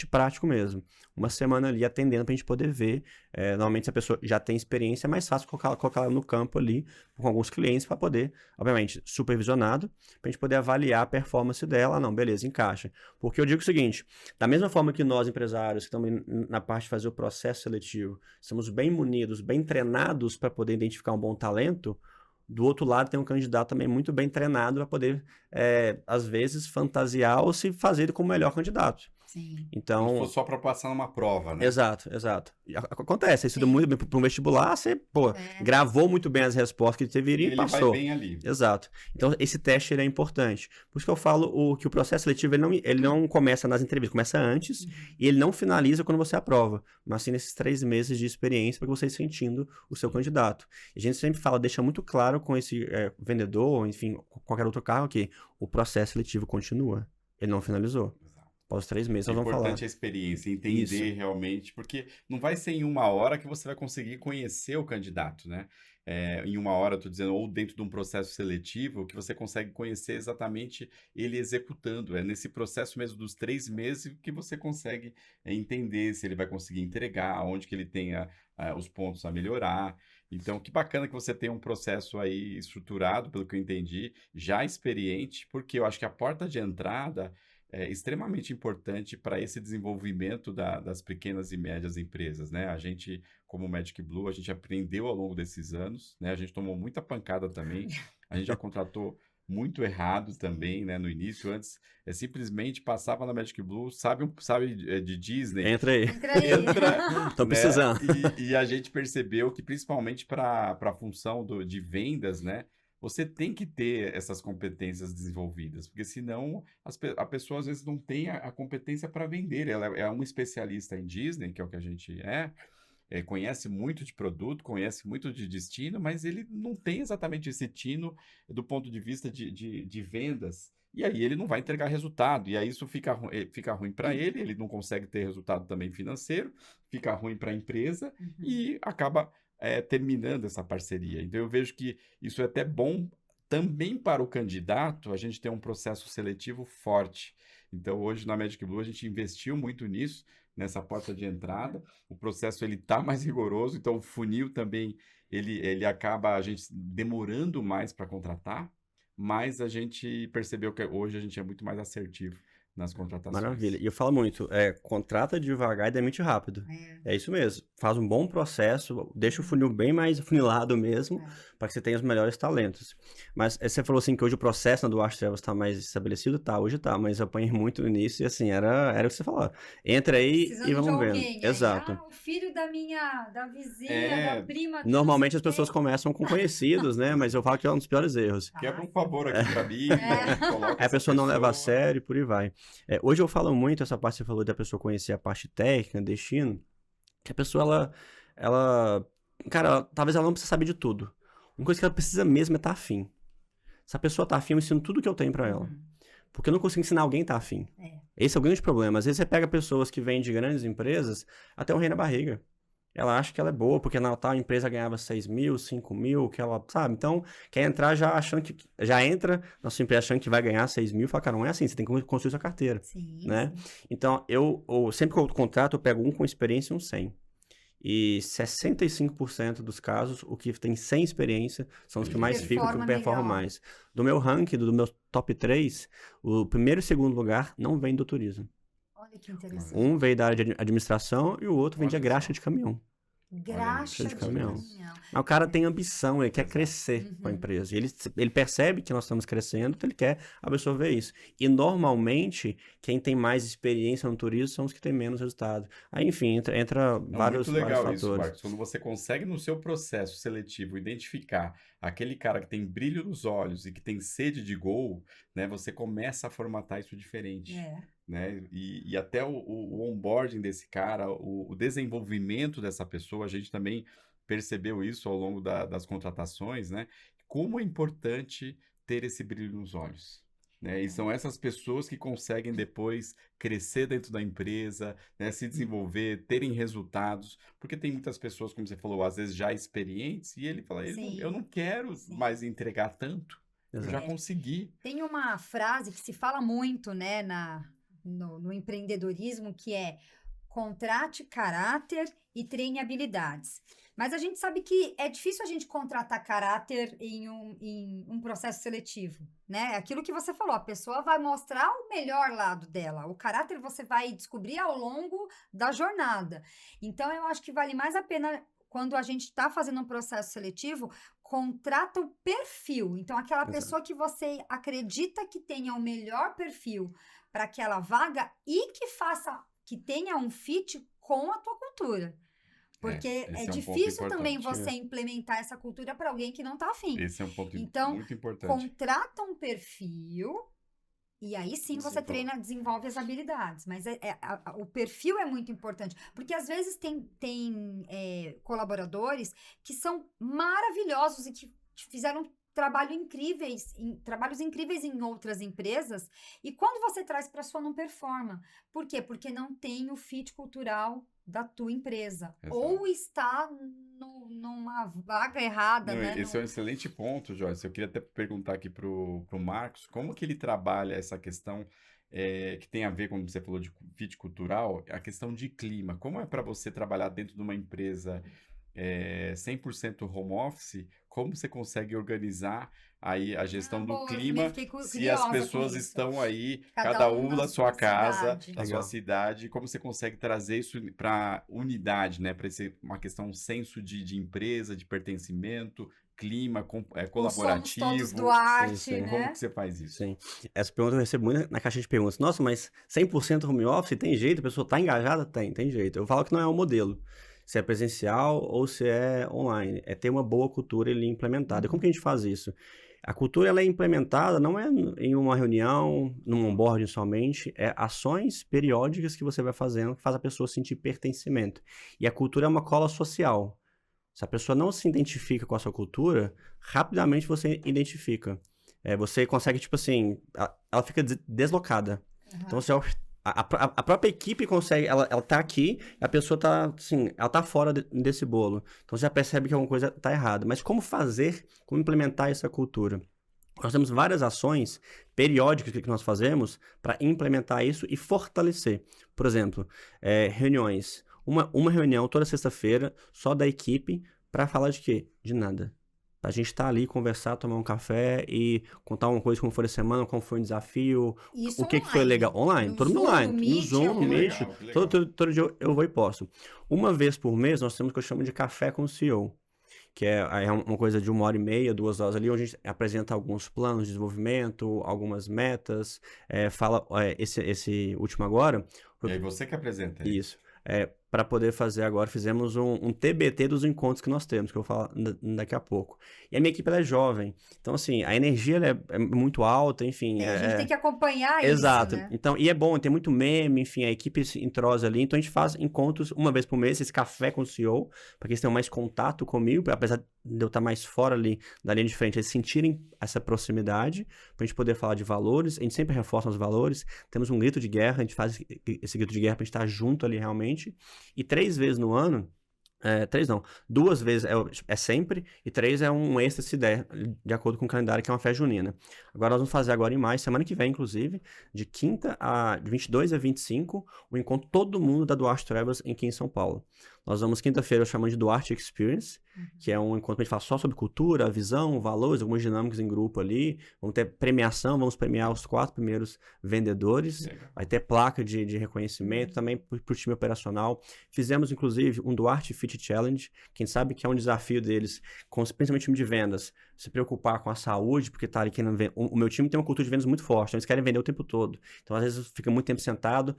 prático mesmo. Uma semana ali atendendo para a gente poder ver. Normalmente, se a pessoa já tem experiência, é mais fácil colocar ela no campo ali com alguns clientes para poder, obviamente, supervisionado, para a gente poder avaliar a performance dela. Não, beleza, encaixa. Porque eu digo o seguinte, da mesma forma que nós, empresários, que estamos na parte de fazer o processo seletivo, estamos bem munidos, bem treinados para poder identificar um bom talento, do outro lado tem um candidato também muito bem treinado para poder, às vezes, fantasiar ou se fazer como o melhor candidato. Sim. Então, se for só para passar numa prova, né? Exato. Acontece, você estuda muito bem para um vestibular, você, gravou muito bem as respostas que deveria e passou. Vai bem ali. Exato. Então, esse teste ele é importante. Por isso que eu falo que o processo seletivo ele não começa nas entrevistas, começa antes e ele não finaliza quando você aprova, mas sim nesses 3 meses de experiência para você ir sentindo o seu candidato. E a gente sempre fala, deixa muito claro com esse vendedor, enfim, qualquer outro cargo que o processo seletivo continua. Ele não finalizou. Após 3 meses, nós vamos falar. É importante a experiência, entender realmente, porque não vai ser em 1 hora que você vai conseguir conhecer o candidato, né? Em 1 hora, estou dizendo, ou dentro de um processo seletivo, que você consegue conhecer exatamente ele executando. É nesse processo mesmo dos 3 meses que você consegue entender se ele vai conseguir entregar, onde que ele tenha os pontos a melhorar. Então, que bacana que você tenha um processo aí estruturado, pelo que eu entendi, já experiente, porque eu acho que a porta de entrada é extremamente importante para esse desenvolvimento das pequenas e médias empresas, né? A gente, como Magic Blue, a gente aprendeu ao longo desses anos, né? A gente tomou muita pancada também, a gente já contratou muito errado também, né? No início, antes, simplesmente passava na Magic Blue, sabe de Disney? Entra aí. Tô né? precisando. E a gente percebeu que, principalmente para a função de vendas, né? Você tem que ter essas competências desenvolvidas, porque senão a pessoa às vezes não tem a competência para vender. Ela é um especialista em Disney, que é o que a gente conhece muito de produto, conhece muito de destino, mas ele não tem exatamente esse tino do ponto de vista de vendas. E aí ele não vai entregar resultado. E aí isso fica ruim para ele não consegue ter resultado também financeiro, fica ruim para a empresa e acaba terminando essa parceria. Então eu vejo que isso é até bom também para o candidato, a gente ter um processo seletivo forte. Então hoje na Magic Blue a gente investiu muito nisso, nessa porta de entrada. O processo ele tá mais rigoroso, então o funil também ele acaba a gente demorando mais para contratar, mas a gente percebeu que hoje a gente é muito mais assertivo nas contratações. Maravilha. E eu falo muito, contrata devagar e demite rápido. É isso mesmo. Faz um bom processo, deixa o funil bem mais funilado mesmo, para que você tenha os melhores talentos. Mas você falou assim que hoje o processo na Duarte Trevas está mais estabelecido? Tá, hoje tá, mas eu apanhei muito no início e assim, era o que você falou. Entra aí e vamos vendo. Exato. O filho da vizinha, da prima. Normalmente as pessoas começam com conhecidos, né? Mas eu falo que é um dos piores erros. Quebra um favor aqui pra mim, a pessoa não leva a sério e por aí vai. Hoje eu falo muito essa parte que você falou da pessoa conhecer a parte técnica, destino, que a pessoa, cara, talvez ela não precise saber de tudo. Uma coisa que ela precisa mesmo é estar afim. Se a pessoa tá afim, eu ensino tudo que eu tenho pra ela. Porque eu não consigo ensinar alguém a estar afim. Esse é o grande problema. Às vezes você pega pessoas que vêm de grandes empresas, até um rei na barriga. Ela acha que ela é boa, porque na tal empresa ganhava 6 mil, 5 mil, que ela, sabe? Então, quer entrar já achando que... Já entra na sua empresa achando que vai ganhar 6 mil, fala, cara, não é assim, você tem que construir sua carteira. Sim, né? sim. Então, sempre que eu contrato, eu pego um com experiência e um sem. E 65% dos casos, o que tem sem experiência são os que mais ficam, que performam mais. Do meu ranking, do meu top 3, o primeiro e segundo lugar não vem do turismo. Olha que interessante. Um veio da área de administração e o outro vem de graxa de caminhão. Graxa de caminhão. Mas o cara tem ambição, ele quer crescer com a empresa. Ele percebe que nós estamos crescendo, então ele quer absorver isso. E normalmente, quem tem mais experiência no turismo são os que têm menos resultado. Aí, enfim, entra vários fatores. Muito legal isso, Marcos. Quando você consegue no seu processo seletivo identificar aquele cara que tem brilho nos olhos e que tem sede de gol, né, você começa a formatar isso diferente. Né? E até o onboarding desse cara, o desenvolvimento dessa pessoa, a gente também percebeu isso ao longo das contratações, né? Como é importante ter esse brilho nos olhos. Né? E são essas pessoas que conseguem depois crescer dentro da empresa, né? Se desenvolver, terem resultados, porque tem muitas pessoas, como você falou, às vezes já experientes, e ele fala, eu não quero mais entregar tanto, eu já consegui. Tem uma frase que se fala muito, né, no empreendedorismo, que é contrate caráter e treine habilidades. Mas a gente sabe que é difícil a gente contratar caráter em um processo seletivo, né? Aquilo que você falou, a pessoa vai mostrar o melhor lado dela. O caráter você vai descobrir ao longo da jornada. Então, eu acho que vale mais a pena, quando a gente está fazendo um processo seletivo, contrata o perfil. Então, aquela pessoa que você acredita que tenha o melhor perfil para aquela vaga e que tenha um fit com a tua cultura. Porque é difícil também você implementar essa cultura para alguém que não está afim. Esse é um ponto muito importante. Então, contrata um perfil e aí sim você desenvolve as habilidades. Mas o perfil é muito importante. Porque às vezes tem colaboradores que são maravilhosos e que fizeram trabalhos incríveis em outras empresas, e quando você traz para a sua, não performa. Por quê? Porque não tem o fit cultural da tua empresa. Exato. Ou está numa vaga errada, não, né? Esse é um excelente ponto, Joyce. Eu queria até perguntar aqui pro Marcos, como que ele trabalha essa questão que tem a ver, como você falou, de fit cultural, a questão de clima. Como é para você trabalhar dentro de uma empresa 100% home office, como você consegue organizar aí a gestão do clima se as pessoas estão aí, cada um na sua casa, na sua cidade, como você consegue trazer isso para unidade, né? Para ser uma questão, um senso de empresa, de pertencimento, clima colaborativo? Somos todos do arte, sim. né? Como que você faz isso? Sim. Essa pergunta eu recebo muito na caixa de perguntas. Nossa, mas 100% home office tem jeito? A pessoa tá engajada? Tem jeito. Eu falo que não é o modelo. Se é presencial ou se é online. É ter uma boa cultura ali implementada. E como que a gente faz isso? A cultura ela é implementada não é em uma reunião, num onboarding somente, é ações periódicas que você vai fazendo que faz a pessoa sentir pertencimento. E a cultura é uma cola social. Se a pessoa não se identifica com a sua cultura, rapidamente você identifica. Você consegue, tipo assim, ela fica deslocada. Então, você, a própria equipe consegue, ela tá aqui, a pessoa tá, assim, ela tá fora desse bolo. Então, você já percebe que alguma coisa tá errada. Mas como fazer, como implementar essa cultura? Nós temos várias ações periódicas que nós fazemos para implementar isso e fortalecer. Por exemplo, reuniões. Uma reunião toda sexta-feira, só da equipe, para falar de quê? De nada. A gente estar ali, conversar, tomar um café e contar uma coisa como foi a semana, como foi um desafio, Isso o que foi legal. Online, todo mundo online. No Zoom, no Meet, todo dia eu vou e posto. Uma vez por mês, nós temos o que eu chamo de café com o CEO. Que é uma coisa de 1h30, 2 horas ali, onde a gente apresenta alguns planos de desenvolvimento, algumas metas, fala esse último agora. E aí você que apresenta. Isso. Para poder fazer agora, fizemos um TBT dos encontros que nós temos, que eu vou falar daqui a pouco. E a minha equipe ela é jovem, então assim, a energia ela é muito alta, enfim. A gente tem que acompanhar Exato. isso, né? Então, e é bom, tem muito meme, enfim, a equipe se entrosa ali, então a gente faz encontros uma vez por mês, esse café com o CEO, para que eles tenham mais contato comigo, apesar de eu estar mais fora ali da linha de frente, eles sentirem essa proximidade, para a gente poder falar de valores, a gente sempre reforça os valores, temos um grito de guerra, a gente faz esse grito de guerra para a gente estar junto ali realmente, e 3 vezes no ano, 3 não, 2 vezes é sempre, e 3 é um extra se der, de acordo com o calendário, que é uma festa junina. Agora nós vamos fazer agora em maio, semana que vem, inclusive, de 22 a 25, o encontro todo mundo da Duarte Travels aqui em São Paulo. Nós vamos quinta-feira, eu chamo de Duarte Experience, que é um encontro que a gente fala só sobre cultura, visão, valores, algumas dinâmicas em grupo ali. Vamos ter premiação, vamos premiar os 4 primeiros vendedores. Legal. Vai ter placa de reconhecimento também para o time operacional. Fizemos, inclusive, um Duarte Fit Challenge. Quem sabe que é um desafio deles, principalmente o time de vendas, se preocupar com a saúde, porque tá ali querendo vender. O meu time tem uma cultura de vendas muito forte, então eles querem vender o tempo todo. Então, às vezes, fica muito tempo sentado,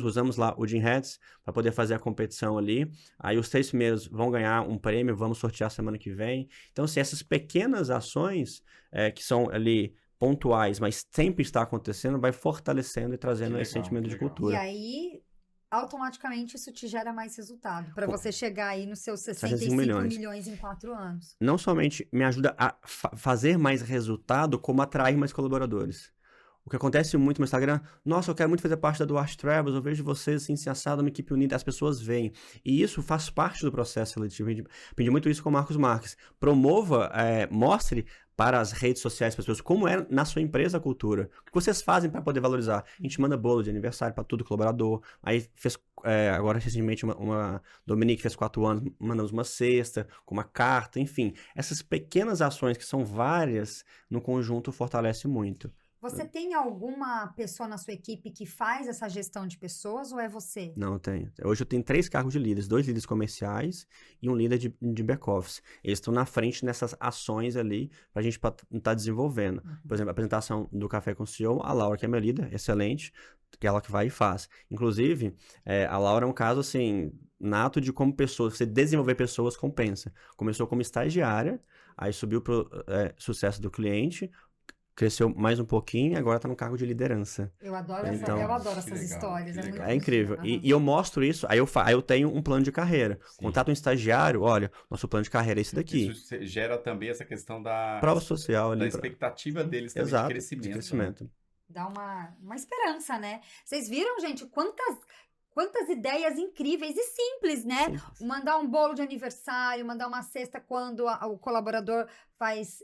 usamos lá o Gym Heads para poder fazer a competição ali. Aí os 3 primeiros vão ganhar um prêmio, vamos sortear semana que vem. Então, assim, essas pequenas ações que são ali pontuais, mas sempre está acontecendo, vai fortalecendo e trazendo esse sentimento de cultura. E aí, automaticamente, isso te gera mais resultado, para você chegar aí nos seus 65 milhões em 4 anos. Não somente me ajuda a fazer mais resultado, como atrair mais colaboradores. O que acontece muito no Instagram, nossa, eu quero muito fazer parte da Duarte Travels, eu vejo vocês assim, se assado, uma equipe unida, as pessoas veem. E isso faz parte do processo seletivo. Aprendi muito isso com o Marcos Marques. Promova, mostre para as redes sociais, para as pessoas, como é na sua empresa a cultura. O que vocês fazem para poder valorizar? A gente manda bolo de aniversário para todo colaborador. Aí fez, agora recentemente, uma Dominique fez 4 anos, mandamos uma cesta, com uma carta, enfim. Essas pequenas ações, que são várias, no conjunto fortalece muito. Você tem alguma pessoa na sua equipe que faz essa gestão de pessoas ou é você? Não, eu tenho. Hoje eu tenho 3 cargos de líderes, 2 líderes comerciais e um líder de back-office. Eles estão na frente nessas ações ali para a gente estar desenvolvendo. Por exemplo, a apresentação do Café com o CEO, a Laura, que é minha líder, excelente, que é ela que vai e faz. Inclusive, a Laura é um caso assim, nato de como você desenvolver pessoas compensa. Começou como estagiária, aí subiu para o sucesso do cliente, cresceu mais um pouquinho e agora está no cargo de liderança. Eu adoro essas histórias. É incrível. E eu mostro isso, aí eu tenho um plano de carreira. Sim. Contato um estagiário, olha, nosso plano de carreira é esse daqui. Isso gera também essa questão da prova social ali. Da expectativa deles também. Exato, de crescimento. Né? Dá uma esperança, né? Vocês viram, gente, quantas ideias incríveis e simples, né? Simples. Mandar um bolo de aniversário, mandar uma cesta quando o colaborador faz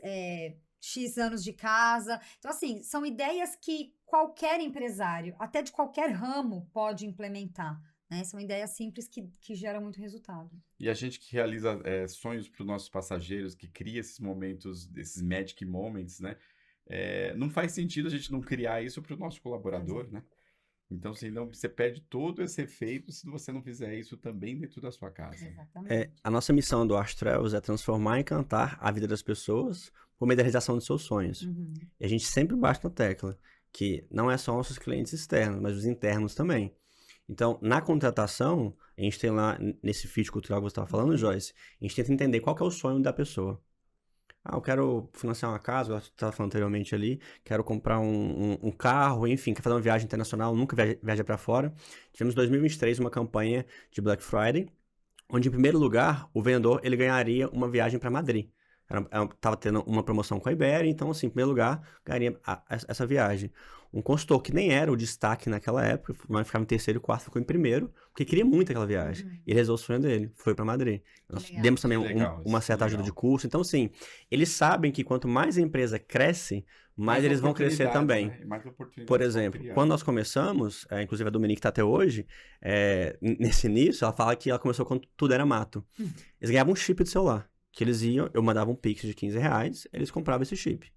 X anos de casa. Então, assim, são ideias que qualquer empresário, até de qualquer ramo, pode implementar. Né? São ideias simples que geram muito resultado. E a gente que realiza sonhos para os nossos passageiros, que cria esses momentos, esses magic moments, né? Não faz sentido a gente não criar isso para o nosso colaborador, né? Então, senão você perde todo esse efeito se você não fizer isso também dentro da sua casa. Exatamente. A nossa missão do Art Travels é transformar e encantar a vida das pessoas por meio da realização de seus sonhos. E a gente sempre bate na tecla que não é só nossos clientes externos, mas os internos também. Então, na contratação, a gente tem lá, nesse fit cultural que você estava falando, Joyce, a gente tenta entender qual que é o sonho da pessoa. Eu quero financiar uma casa, eu estava falando anteriormente ali, quero comprar um carro, enfim, quer fazer uma viagem internacional, nunca viaja para fora. Tivemos em 2023 uma campanha de Black Friday, onde em primeiro lugar, o vendedor ele ganharia uma viagem para Madrid. Estava tendo uma promoção com a Iberia, então, assim, em primeiro lugar, ganharia essa viagem. Um consultor que nem era o destaque naquela época, mas ficava em terceiro e quarto, ficou em primeiro, porque queria muito aquela viagem. E ele resolveu o sonho dele, foi para Madrid. Nós demos também uma certa ajuda de curso. Então, assim, eles sabem que quanto mais a empresa cresce, mais eles vão crescer também. Né? Mais oportunidades. Por exemplo, quando nós começamos, inclusive a Dominique está até hoje, nesse início, ela fala que ela começou quando tudo era mato. Eles ganhavam um chip de celular. Que eles iam, eu mandava um Pix de R$15, eles compravam esse chip.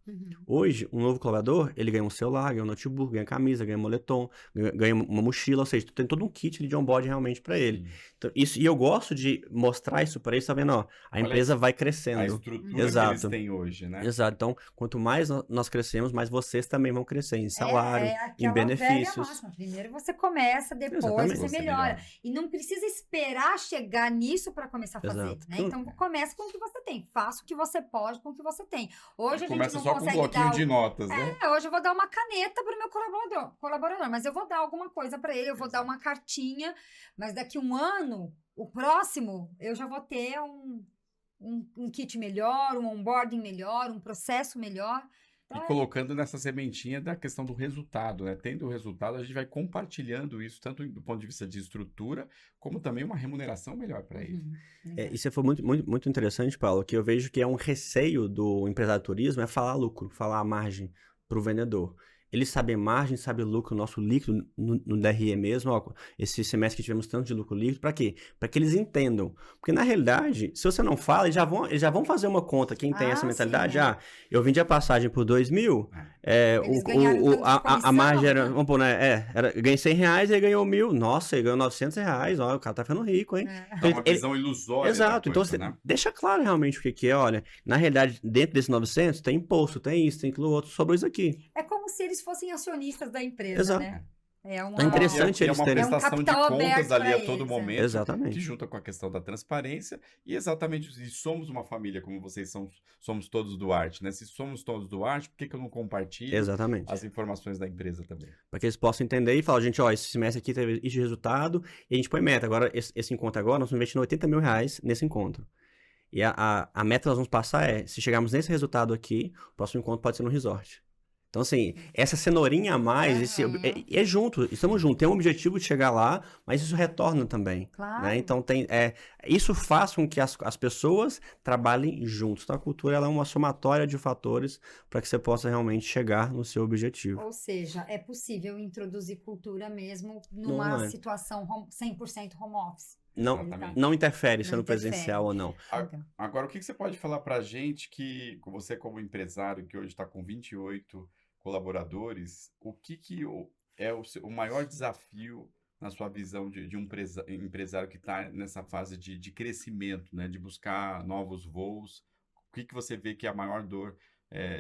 Hoje, um novo colaborador, ele ganha um celular, ganha um notebook, ganha camisa, ganha moletom, ganha uma mochila, ou seja, tem todo um kit de onboard realmente para ele. Então, isso, e eu gosto de mostrar isso para eles, tá vendo? Ó, a empresa vai crescendo. A estrutura que eles têm hoje, né? Exato. Então, quanto mais nós crescemos, mais vocês também vão crescer em salário, em benefícios. Primeiro você começa, depois você melhora. E não precisa esperar chegar nisso para começar a fazer, né? Então, começa com o que você tem. Faça o que você pode com o que você tem. Hoje a gente começa não só consegue com um bloquinho de notas, né? Hoje eu vou dar uma caneta para o meu colaborador, mas eu vou dar alguma coisa para ele, eu vou dar uma cartinha, mas daqui um ano, o próximo, eu já vou ter um kit melhor, um onboarding melhor, um processo melhor. E colocando nessa sementinha da questão do resultado, né? Tendo o resultado, a gente vai compartilhando isso, tanto do ponto de vista de estrutura, como também uma remuneração melhor para ele. Isso foi muito, muito, muito interessante, Paulo, que eu vejo que é um receio do empresário de turismo, é falar lucro, falar a margem para o vendedor. Eles sabem margem, sabem lucro, nosso líquido no DRE mesmo. Ó, esse semestre que tivemos tanto de lucro líquido, para quê? Para que eles entendam. Porque, na realidade, se você não fala, eles já vão fazer uma conta. Quem tem essa mentalidade, sim, eu vendi a passagem por 2.000, a margem era, vamos pôr, né? Ganhei R$100, ele ganhou 1.000. Nossa, ele ganhou R$900. Ó, o cara tá ficando rico, hein? É uma visão ilusória. Exato. Coisa, então, né? Deixa claro realmente o que é. Olha, na realidade, dentro desses 900, tem imposto, tem isso, tem aquilo outro, sobrou isso aqui. É como se eles fossem acionistas da empresa, exato, né? É interessante eles terem. É uma prestação de contas ali a todo momento. Exatamente. Que junta com a questão da transparência e exatamente, se somos uma família, como vocês somos todos do Arte, né? Se somos todos do Arte, por que eu não compartilho as informações da empresa também? Para que eles possam entender e falar, gente, ó, esse semestre aqui teve isso de resultado e a gente põe meta. Agora, esse encontro agora, nós estamos investindo R$80 mil nesse encontro. E a meta que nós vamos passar se chegarmos nesse resultado aqui, o próximo encontro pode ser no resort. Então, assim, essa cenourinha a mais, estamos juntos, tem um objetivo de chegar lá, mas isso retorna também. Claro. Né? Então, isso faz com que as pessoas trabalhem juntos. Então, a cultura ela é uma somatória de fatores para que você possa realmente chegar no seu objetivo. Ou seja, é possível introduzir cultura mesmo numa situação 100% home office. Não interfere sendo presencial ou não. Agora, o que você pode falar para a gente que você como empresário que hoje está com 28 colaboradores, o que é o maior desafio na sua visão de um empresário que está nessa fase de crescimento, né, de buscar novos voos? O que você vê que é a maior dor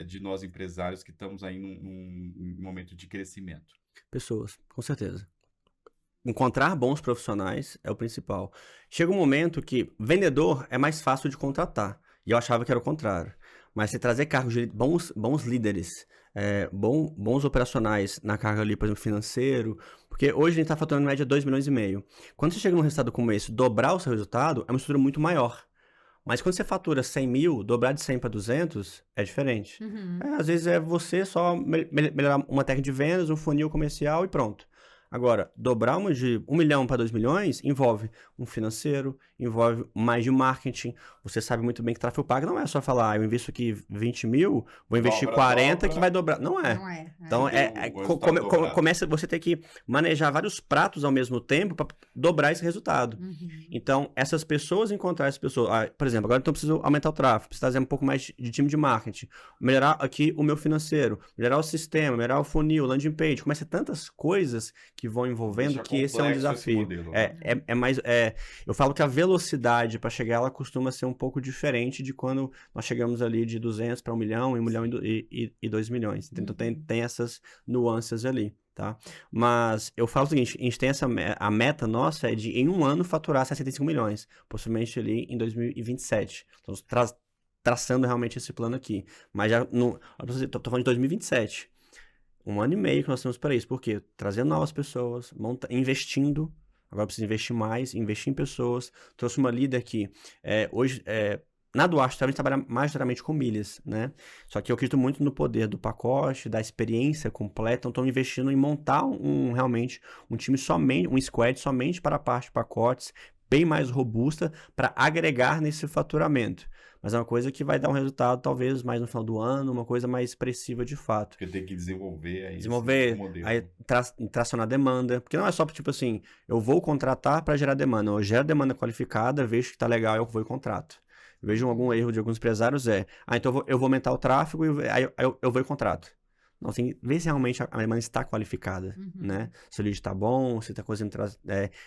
de nós empresários que estamos aí num momento de crescimento? Pessoas, com certeza. Encontrar bons profissionais é o principal. Chega um momento que vendedor é mais fácil de contratar. E eu achava que era o contrário. Mas você trazer cargos de bons líderes, bons operacionais na carga ali, por exemplo, financeiro. Porque hoje a gente está faturando em média 2,5 milhões. Quando você chega num resultado como esse, dobrar o seu resultado é uma estrutura muito maior. Mas quando você fatura 100 mil, dobrar de 100 para 200 é diferente. Às vezes é você só melhorar uma técnica de vendas, um funil comercial e pronto. Agora, dobrar uma de 1 milhão para 2 milhões envolve um financeiro, envolve mais de marketing. Você sabe muito bem que tráfego pago não é só falar, eu invisto aqui 20 mil, vou investir 40 que vai dobrar. Não é. Então, começa você ter que manejar vários pratos ao mesmo tempo para dobrar esse resultado. Então, essas pessoas encontrar essas pessoas... por exemplo, agora então eu preciso aumentar o tráfego, preciso fazer um pouco mais de time de marketing, melhorar aqui o meu financeiro, melhorar o sistema, melhorar o funil, landing page, começa tantas coisas que vão envolvendo, que esse é um desafio. Modelo, né? Eu falo que a velocidade para chegar, ela costuma ser um pouco diferente de quando nós chegamos ali de 200 para 1 milhão, 1 milhão e 2 milhões. Então tem essas nuances ali. Tá? Mas eu falo o seguinte, a gente tem a meta nossa é de em um ano faturar 65 milhões, possivelmente ali em 2027. Então, traçando realmente esse plano aqui. Mas já, tô falando de 2027. 1 ano e meio que nós temos para isso. Por quê? Trazendo novas pessoas, investindo. Agora precisa investir mais, investir em pessoas. Trouxe uma líder que hoje... Na Duarte, a gente trabalha majoritariamente com milhas, né? Só que eu acredito muito no poder do pacote, da experiência completa. Então, estou investindo em montar realmente um time um squad somente para a parte de pacotes, bem mais robusta, para agregar nesse faturamento. Mas é uma coisa que vai dar um resultado, talvez, mais no final do ano, uma coisa mais expressiva de fato. Porque tem que desenvolver aí esse modelo. Aí tracionar demanda. Porque não é só, tipo assim, eu vou contratar para gerar demanda. Eu gero demanda qualificada, vejo que tá legal, eu vou e contrato. Vejo algum erro de alguns empresários então eu vou aumentar o tráfego e aí eu vou e contrato. Não, tem que ver se realmente a demanda está qualificada, né? Se o lead está bom, se está conseguindo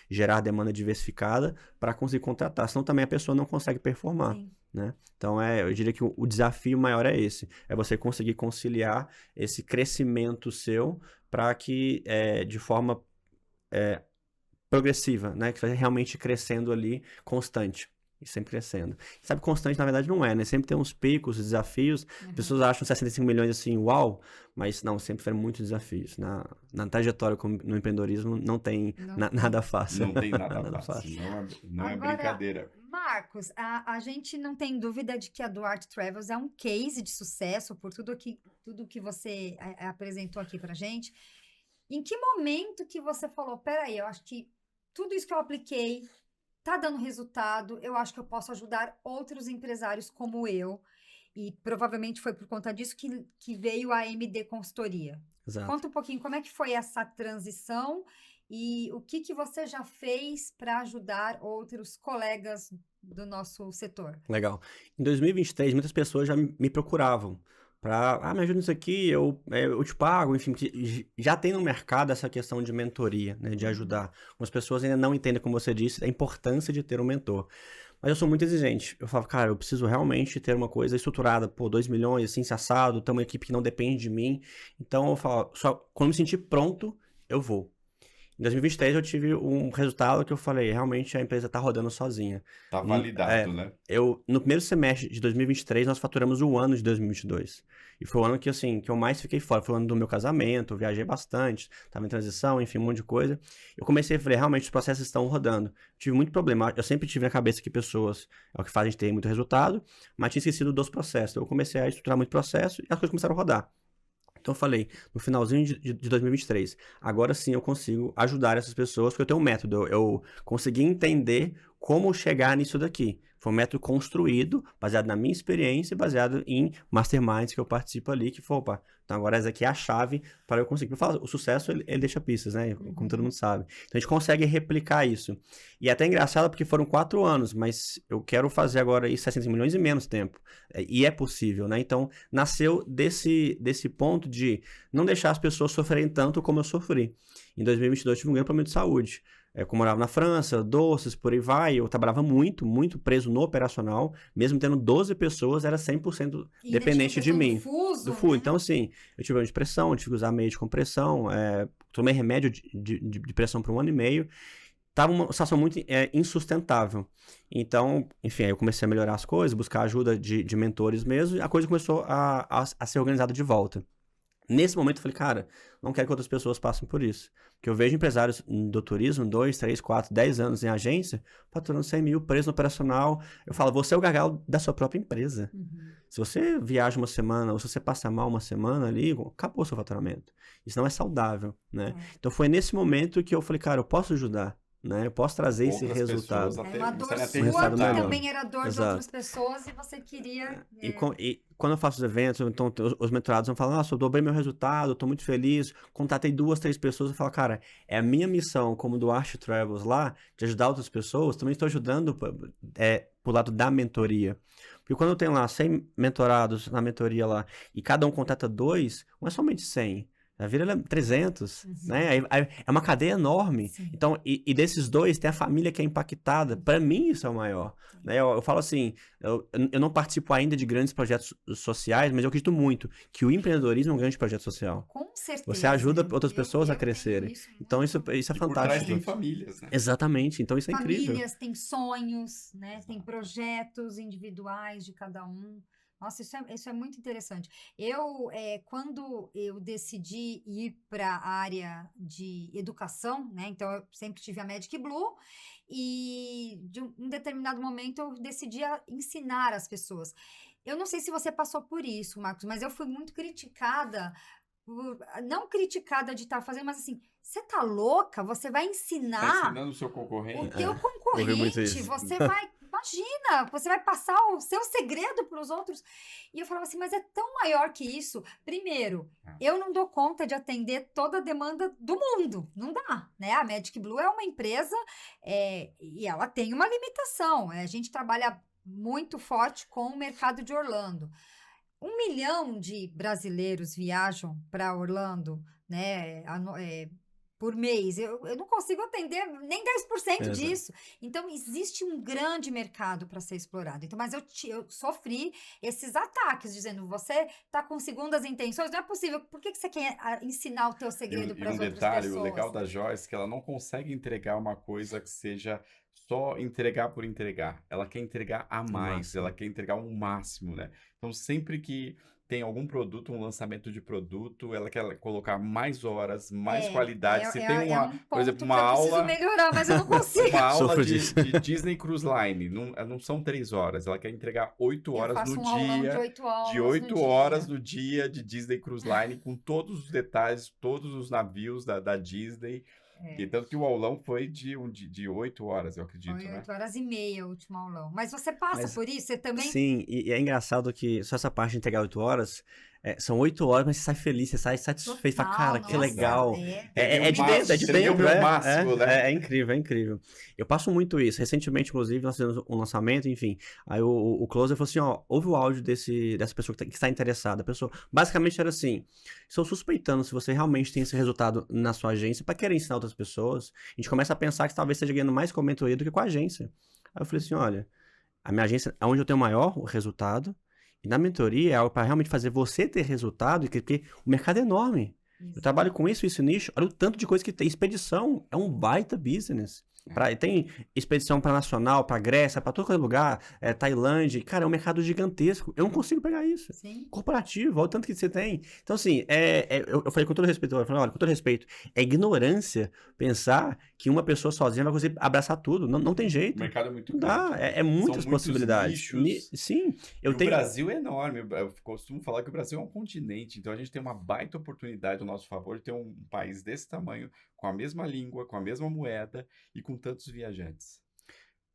gerar demanda diversificada para conseguir contratar. Senão também a pessoa não consegue performar, né? Então, eu diria que o desafio maior é esse. É você conseguir conciliar esse crescimento seu para que, de forma progressiva, né? Que vai realmente crescendo ali, constante. E sempre crescendo. Sabe, constante na verdade não é, né? Sempre tem uns picos, desafios. As pessoas acham 65 milhões assim, uau, mas não, sempre foram muitos desafios. Na trajetória no empreendedorismo não tem nada fácil. Não tem nada fácil. Não é brincadeira. Marcos, a gente não tem dúvida de que a Duarte Travels é um case de sucesso por tudo que você apresentou aqui pra gente. Em que momento que você falou, peraí, eu acho que tudo isso que eu apliquei tá dando resultado, eu acho que eu posso ajudar outros empresários como eu, e provavelmente foi por conta disso que veio a MD Consultoria. Exato. Conta um pouquinho como é que foi essa transição e o que você já fez para ajudar outros colegas do nosso setor. Legal. Em 2023, muitas pessoas já me procuravam para, me ajuda nisso aqui, eu te pago, enfim, já tem no mercado essa questão de mentoria, né, de ajudar. Algumas pessoas ainda não entendem, como você disse, a importância de ter um mentor. Mas eu sou muito exigente. Eu falo, cara, eu preciso realmente ter uma coisa estruturada, 2 milhões, assim, se assado, ter uma equipe que não depende de mim. Então, eu falo, só quando me sentir pronto, eu vou. Em 2023, eu tive um resultado que eu falei, realmente a empresa está rodando sozinha. Está validado, né? No primeiro semestre de 2023, nós faturamos o ano de 2022. E foi o ano que eu mais fiquei fora. Foi o ano do meu casamento, eu viajei bastante, estava em transição, enfim, um monte de coisa. Eu comecei a falar, realmente os processos estão rodando. Tive muito problema. Eu sempre tive na cabeça que pessoas é o que faz a gente ter muito resultado, mas tinha esquecido dos processos. Eu comecei a estruturar muito processo e as coisas começaram a rodar. Então eu falei, no finalzinho de 2023, agora sim eu consigo ajudar essas pessoas, porque eu tenho um método, eu consegui entender como chegar nisso daqui. Foi um método construído, baseado na minha experiência e baseado em masterminds que eu participo ali, que foi, opa, então agora essa aqui é a chave para eu conseguir. Eu falo, o sucesso, ele deixa pistas, né? Como todo mundo sabe. Então a gente consegue replicar isso. E é até engraçado porque foram 4 anos, mas eu quero fazer agora aí 60 milhões em menos tempo. E é possível, né? Então nasceu desse ponto de não deixar as pessoas sofrerem tanto como eu sofri. Em 2022 tive um grande problema de saúde. Eu morava na França, doces, por aí vai, eu trabalhava muito, muito preso no operacional, mesmo tendo 12 pessoas, era 100% dependente de mim. Do fuso, né? Então, assim, eu tive de pressão, tive que usar meio de compressão, tomei remédio de pressão por 1 ano e meio, estava uma situação muito insustentável. Então, enfim, aí eu comecei a melhorar as coisas, buscar ajuda de mentores mesmo, e a coisa começou a ser organizada de volta. Nesse momento eu falei, cara, não quero que outras pessoas passem por isso. Porque eu vejo empresários do turismo, 2, 3, 4, 10 anos em agência, faturando 100 mil, preso no operacional. Eu falo, você é o gargalo da sua própria empresa. Se você viaja uma semana, ou se você passa mal uma semana ali, acabou o seu faturamento. Isso não é saudável, né? Então foi nesse momento que eu falei, cara, eu posso ajudar. Né? Eu posso trazer esse resultado. Uma dor sua que também era dor de outras pessoas e você queria... E quando eu faço os eventos, então os mentorados vão falar, nossa, eu dobrei meu resultado, eu tô muito feliz, contatei 2, 3 pessoas, eu falo, cara, é a minha missão como Duarte Travels lá, de ajudar outras pessoas, também estou ajudando pro lado da mentoria. Porque quando eu tenho lá 100 mentorados na mentoria lá, e cada um contata 2, não é somente 100, A Vira 300, né? É uma cadeia enorme. Sim. Então, e desses dois, tem a família que é impactada. Para mim, isso é o maior. Né? Eu falo assim, eu não participo ainda de grandes projetos sociais, mas eu acredito muito que o empreendedorismo é um grande projeto social. Com certeza. Você ajuda outras pessoas a crescerem. Então, isso é e fantástico. Por trás tem famílias, né? Exatamente. Então, isso é incrível. Famílias, tem sonhos, né? Tem projetos individuais de cada um. Nossa, isso é muito interessante. Quando eu decidi ir para a área de educação, né? Então, eu sempre tive a Magic Blue e de um determinado momento eu decidi ensinar as pessoas. Eu não sei se você passou por isso, Marcos, mas eu fui muito criticada, não criticada de estar fazendo, mas assim, você tá louca? Você vai ensinar Tá ensinando o seu concorrente? o teu ouvi muito concorrente, isso. você vai... Imagina, você vai passar o seu segredo para os outros. E eu falava assim, mas é tão maior que isso. Primeiro, eu não dou conta de atender toda a demanda do mundo. Não dá, né? A Magic Blue é uma empresa e ela tem uma limitação. A gente trabalha muito forte com o mercado de Orlando. 1 milhão de brasileiros viajam para Orlando, né? Por mês, eu não consigo atender nem 10% disso. Então, existe um grande mercado para ser explorado. Então, mas eu sofri esses ataques, dizendo, você está com segundas intenções, não é possível. Por que você quer ensinar o teu segredo para as outras pessoas? O legal da Joyce é que ela não consegue entregar uma coisa que seja só entregar por entregar. Ela quer entregar a mais, ela quer entregar um máximo, né? Então, sempre que tem algum produto, um lançamento de produto, ela quer colocar mais horas, mais qualidade. Se tem por exemplo, uma aula... Eu preciso melhorar, mas eu não consigo. Uma aula de Disney Cruise Line, não são 3 horas, ela quer entregar 8 horas no dia. De 8 horas no dia de Disney Cruise Line, com todos os detalhes, todos os navios da Disney. E tanto que o aulão foi de 8 horas, eu acredito, foi 8 horas e meia o último aulão. Mas você passa por isso? Você também? Sim, e é engraçado que só essa parte de entregar 8 horas, são 8 horas, mas você sai feliz, você sai satisfeito. Fala, cara, que legal. É de dentro, o máximo, né? É incrível, é incrível. Eu passo muito isso. Recentemente, inclusive, nós fizemos um lançamento, enfim. Aí o Closer falou assim, ó, ouve o áudio dessa pessoa que está interessada. A pessoa, basicamente era assim, estou suspeitando se você realmente tem esse resultado na sua agência para querer ensinar outras pessoas. A gente começa a pensar que talvez esteja ganhando mais com a mentoria do que com a agência. Aí eu falei assim, olha, a minha agência é onde eu tenho maior resultado, e na mentoria é algo para realmente fazer você ter resultado, porque o mercado é enorme. Isso. Eu trabalho com isso nicho, olha o tanto de coisa que tem. Expedição é um baita business. Tem expedição para nacional, para Grécia, para todo qualquer lugar, Tailândia. Cara, é um mercado gigantesco. Eu não consigo pegar isso. Sim. Corporativo, olha o tanto que você tem. Então, assim, eu falei com todo respeito, olha, com todo respeito, é ignorância pensar que uma pessoa sozinha vai conseguir abraçar tudo. Não tem jeito. O mercado é muito grande. Não dá, muitas possibilidades. Sim. O Brasil é enorme. Eu costumo falar que o Brasil é um continente. Então, a gente tem uma baita oportunidade ao nosso favor de ter um país desse tamanho, com a mesma língua, com a mesma moeda e com tantos viajantes.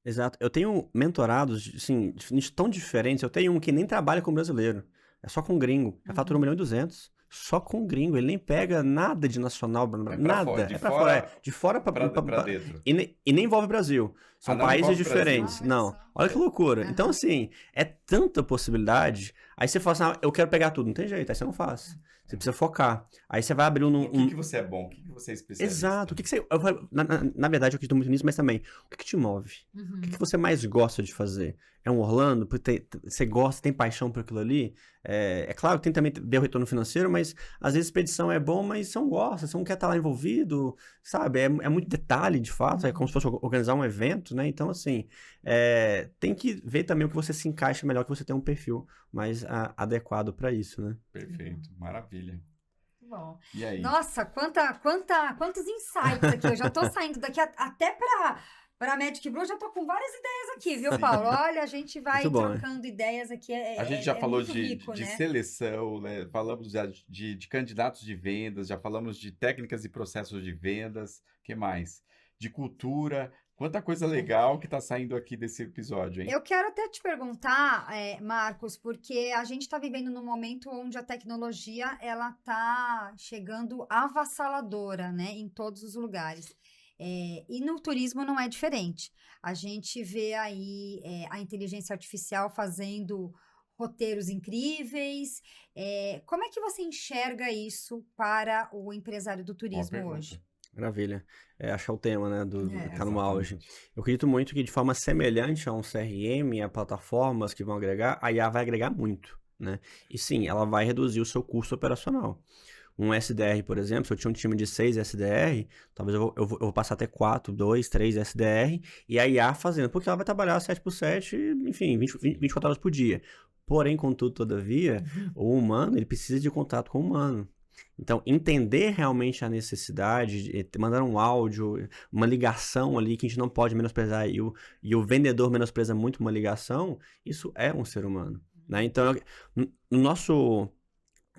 Exato. Eu tenho mentorados, assim, tão diferentes. Eu tenho um que nem trabalha com brasileiro. É só com gringo. Já fatura 1.200.000. Só com gringo. Ele nem pega nada de nacional, nada. É pra fora. De fora pra dentro. E nem envolve o Brasil. São países diferentes. Não. Olha que loucura. Então, assim, é tanta possibilidade. Aí você fala assim, eu quero pegar tudo. Não tem jeito. Aí você não faz. Você precisa focar. Aí você vai abrir O que você é bom? O que você é especialista? Exato. O que você... Na verdade, eu acredito muito nisso, mas também, o que te move? O que você mais gosta de fazer? É um Orlando? Você gosta, tem paixão por aquilo ali? É claro que tem também ver o retorno financeiro, mas às vezes expedição é bom, mas você não gosta, você não quer estar lá envolvido, sabe? É muito detalhe, de fato. É como se fosse organizar um evento, né? Então, assim, tem que ver também o que você se encaixa melhor, que você tem um perfil mais adequado para isso, né? Perfeito. Maravilha. Bom. E aí? Nossa, quantos insights aqui. Eu já tô saindo daqui até para a Magic Blue, já tô com várias ideias aqui, viu, Paulo? Olha, a gente vai trocando ideias aqui. A gente já falou rico, de né? seleção, né? Falamos de candidatos de vendas, já falamos de técnicas e processos de vendas. O que mais? De cultura. Quanta coisa legal que está saindo aqui desse episódio, hein? Eu quero até te perguntar, Marcos, porque a gente está vivendo num momento onde a tecnologia ela está chegando avassaladora, né, em todos os lugares. E no turismo não é diferente. A gente vê aí a inteligência artificial fazendo roteiros incríveis. Como é que você enxerga isso para o empresário do turismo hoje? Maravilha. Achar o tema, né, tá no auge. Eu acredito muito que de forma semelhante a um CRM, a plataformas que vão agregar, a IA vai agregar muito, né? E sim, ela vai reduzir o seu custo operacional. Um SDR, por exemplo, se eu tinha um time de 6 SDR, talvez eu vou passar até 4, 2, 3 SDR, e a IA fazendo, porque ela vai trabalhar 7x7, enfim, 24 horas por dia. Porém, contudo, todavia, o humano, ele precisa de contato com o humano. Então, entender realmente a necessidade, mandar um áudio, uma ligação ali que a gente não pode menosprezar, e o vendedor menospreza muito uma ligação, isso é um ser humano, né? Então, no nosso...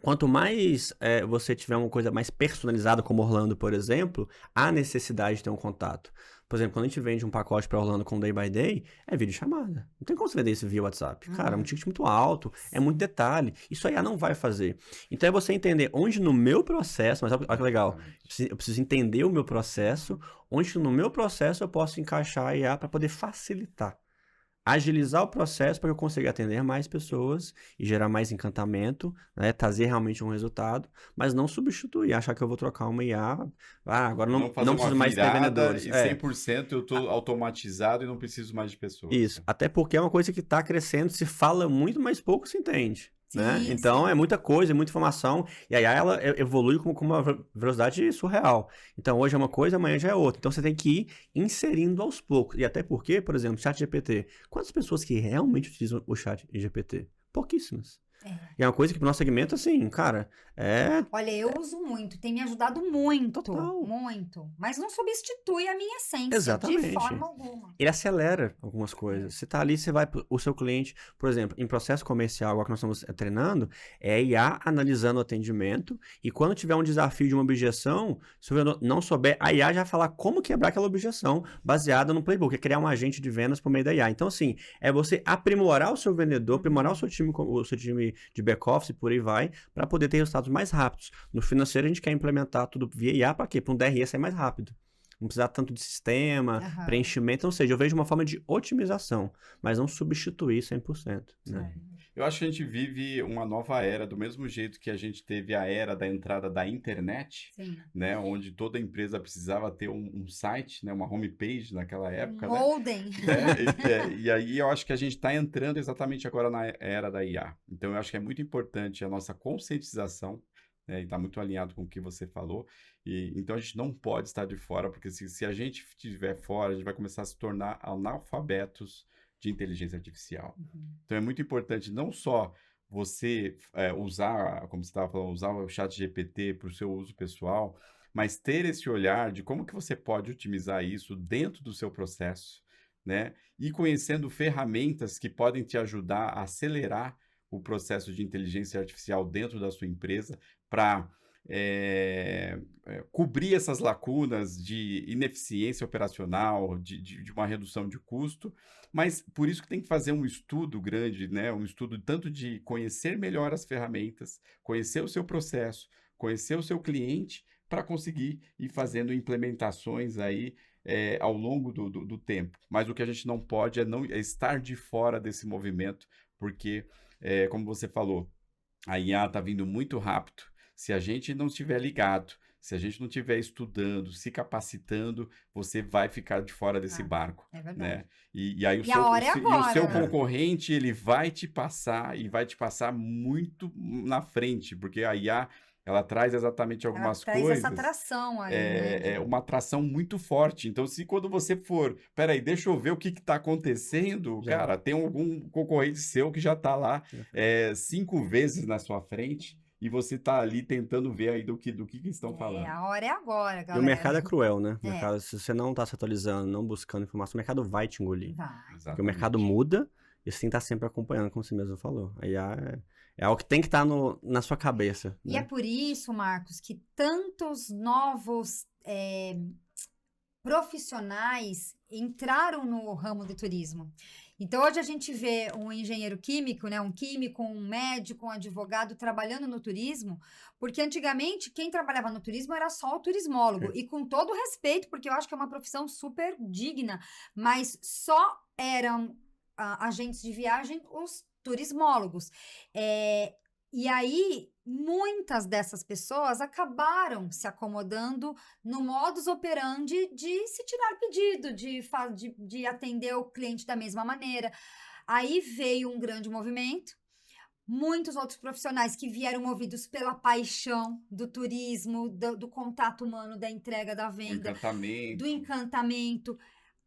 Quanto mais você tiver uma coisa mais personalizada, como Orlando, por exemplo, há necessidade de ter um contato. Por exemplo, quando a gente vende um pacote para Orlando com Day by Day, é videochamada. Não tem como você vender isso via WhatsApp. Cara, é um ticket muito alto, é muito detalhe. Isso aí não vai fazer. Então é você entender onde no meu processo, mas olha que legal, eu preciso entender o meu processo, onde no meu processo eu posso encaixar a IA para poder facilitar. Agilizar o processo para eu consiga atender mais pessoas e gerar mais encantamento, né? Trazer realmente um resultado, mas não substituir, achar que eu vou trocar uma IA, agora não preciso mais ter vendedores. E 100% eu estou automatizado e não preciso mais de pessoas. Isso, até porque é uma coisa que está crescendo, se fala muito, mas pouco se entende. Sim, né? Então, é muita coisa, é muita informação, e aí ela evolui com uma velocidade surreal. Então, hoje é uma coisa, amanhã já é outra. Então, você tem que ir inserindo aos poucos. E até porque, por exemplo, ChatGPT. Quantas pessoas que realmente utilizam o ChatGPT? Pouquíssimas. E é uma coisa que pro nosso segmento, assim, cara, Olha, eu uso muito, tem me ajudado muito, Total. muito. Mas não substitui a minha essência, Exatamente. de forma alguma. Ele acelera algumas coisas. Você tá ali, você vai o seu cliente, por exemplo, em processo comercial, agora que nós estamos treinando, é IA analisando o atendimento, e quando tiver um desafio de uma objeção, se o vendedor não souber, a IA já vai falar como quebrar aquela objeção, baseada no playbook, é criar um agente de vendas por meio da IA. Então, assim, é você aprimorar o seu vendedor, aprimorar o seu time de back-office, por aí vai, para poder ter resultados mais rápidos. No financeiro, a gente quer implementar tudo via IA para quê? Para um DRE sair mais rápido. Não precisar tanto de sistema, preenchimento, ou seja, eu vejo uma forma de otimização, mas não substituir 100%. Né? Eu acho que a gente vive uma nova era, do mesmo jeito que a gente teve a era da entrada da internet, né, onde toda empresa precisava ter um site, né, uma homepage naquela época. Modem. Né? E aí eu acho que a gente está entrando exatamente agora na era da IA. Então eu acho que é muito importante a nossa conscientização, né, e está muito alinhado com o que você falou. Então a gente não pode estar de fora, porque se a gente estiver fora, a gente vai começar a se tornar analfabetos de inteligência artificial. Então é muito importante não só você usar, como você estava falando, usar o ChatGPT para o seu uso pessoal, mas ter esse olhar de como que você pode otimizar isso dentro do seu processo, né? E conhecendo ferramentas que podem te ajudar a acelerar o processo de inteligência artificial dentro da sua empresa para cobrir essas lacunas de ineficiência operacional, de uma redução de custo, mas por isso que tem que fazer um estudo grande, né? Um estudo tanto de conhecer melhor as ferramentas, conhecer o seu processo, conhecer o seu cliente, para conseguir ir fazendo implementações aí ao longo do tempo. Mas o que a gente não pode é estar de fora desse movimento, porque, como você falou, a IA está vindo muito rápido. Se a gente não estiver ligado, se a gente não estiver estudando, se capacitando, você vai ficar de fora desse barco. É verdade. Né? E aí o seu concorrente, ele vai te passar muito na frente, porque a IA, ela traz exatamente algumas coisas. Ela traz essa atração aí, né? É uma atração muito forte. Então, se quando você for, peraí, deixa eu ver o que está acontecendo, cara, tem algum concorrente seu que já está lá 5 vezes na sua frente, e você tá ali tentando ver aí do que estão falando. A hora é agora, galera. E o mercado é cruel, né? O mercado, se você não tá se atualizando, não buscando informação, o mercado vai te engolir. Porque o mercado muda e você tem que estar sempre acompanhando, como você mesmo falou. Aí é algo que tem que estar na sua cabeça. E né? é por isso, Marcos, que tantos novos profissionais entraram no ramo do turismo. Então, hoje a gente vê um engenheiro químico, né, um químico, um médico, um advogado trabalhando no turismo, porque antigamente quem trabalhava no turismo era só o turismólogo. E com todo respeito, porque eu acho que é uma profissão super digna, mas só eram agentes de viagem os turismólogos. E aí, muitas dessas pessoas acabaram se acomodando no modus operandi de se tirar pedido, de atender o cliente da mesma maneira. Aí veio um grande movimento, muitos outros profissionais que vieram movidos pela paixão do turismo, do contato humano, da entrega, da venda, do encantamento,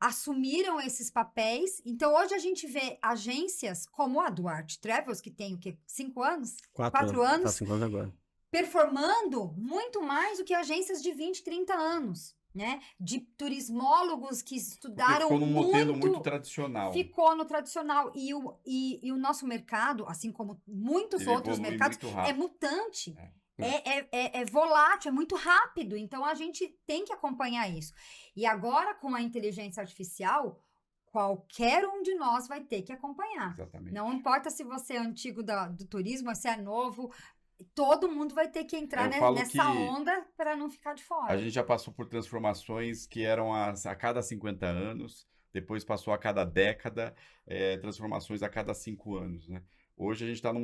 assumiram esses papéis. Então, hoje a gente vê agências como a Duarte Travels, que tem o quê? 5 anos? 4 anos? Tá 5 anos agora. Performando muito mais do que agências de 20, 30 anos, né? De turismólogos que estudaram ficou num modelo muito tradicional. Ficou no tradicional. E o nosso mercado, assim como muitos outros mercados, é mutante. É volátil, é muito rápido, então a gente tem que acompanhar isso. E agora, com a inteligência artificial, qualquer um de nós vai ter que acompanhar. Exatamente. Não importa se você é antigo do turismo, se é novo, todo mundo vai ter que entrar nessa onda para não ficar de fora. A gente já passou por transformações que eram a cada 50 anos, depois passou a cada década, transformações a cada 5 anos, né? Hoje a gente está num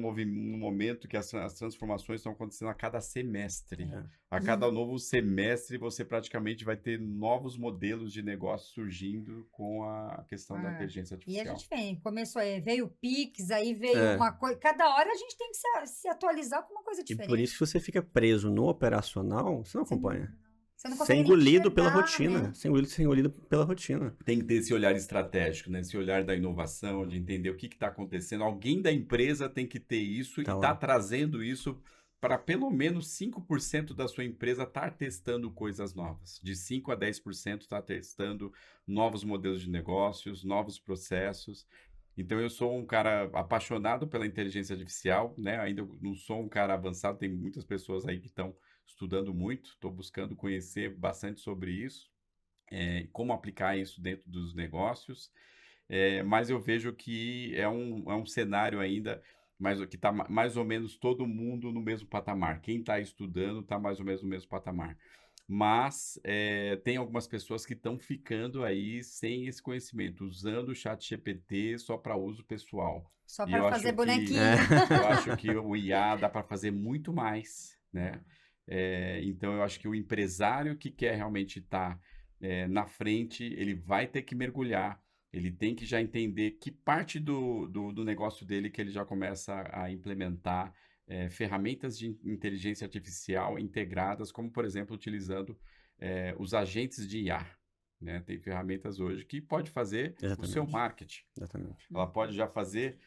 momento que as transformações estão acontecendo a cada semestre. A cada novo semestre, você praticamente vai ter novos modelos de negócio surgindo com a questão da inteligência artificial. E a gente veio o Pix, aí veio uma coisa. Cada hora a gente tem que se atualizar com uma coisa diferente. E por isso que você fica preso no operacional, você não acompanha. Você não consegue engolido pela rotina. Né? Ser engolido pela rotina. Tem que ter esse olhar estratégico, né? Esse olhar da inovação, de entender o que está acontecendo. Alguém da empresa tem que ter isso e tá trazendo isso para pelo menos 5% da sua empresa estar testando coisas novas. De 5% a 10% está testando novos modelos de negócios, novos processos. Então, eu sou um cara apaixonado pela inteligência artificial, né? Ainda não sou um cara avançado, tem muitas pessoas aí que estão estudando muito, estou buscando conhecer bastante sobre isso, como aplicar isso dentro dos negócios, mas eu vejo que é um cenário ainda que está mais ou menos todo mundo no mesmo patamar. Quem está estudando está mais ou menos no mesmo patamar. Mas tem algumas pessoas que estão ficando aí sem esse conhecimento, usando o ChatGPT só para uso pessoal. Só para fazer bonequinho. Eu acho que o IA dá para fazer muito mais, né? Então, eu acho que o empresário que quer realmente estar na frente, ele vai ter que mergulhar, ele tem que já entender que parte do negócio dele que ele já começa a implementar ferramentas de inteligência artificial integradas, como, por exemplo, utilizando os agentes de IA. Né? Tem ferramentas hoje que pode fazer o seu marketing. Exatamente. Ela pode já fazer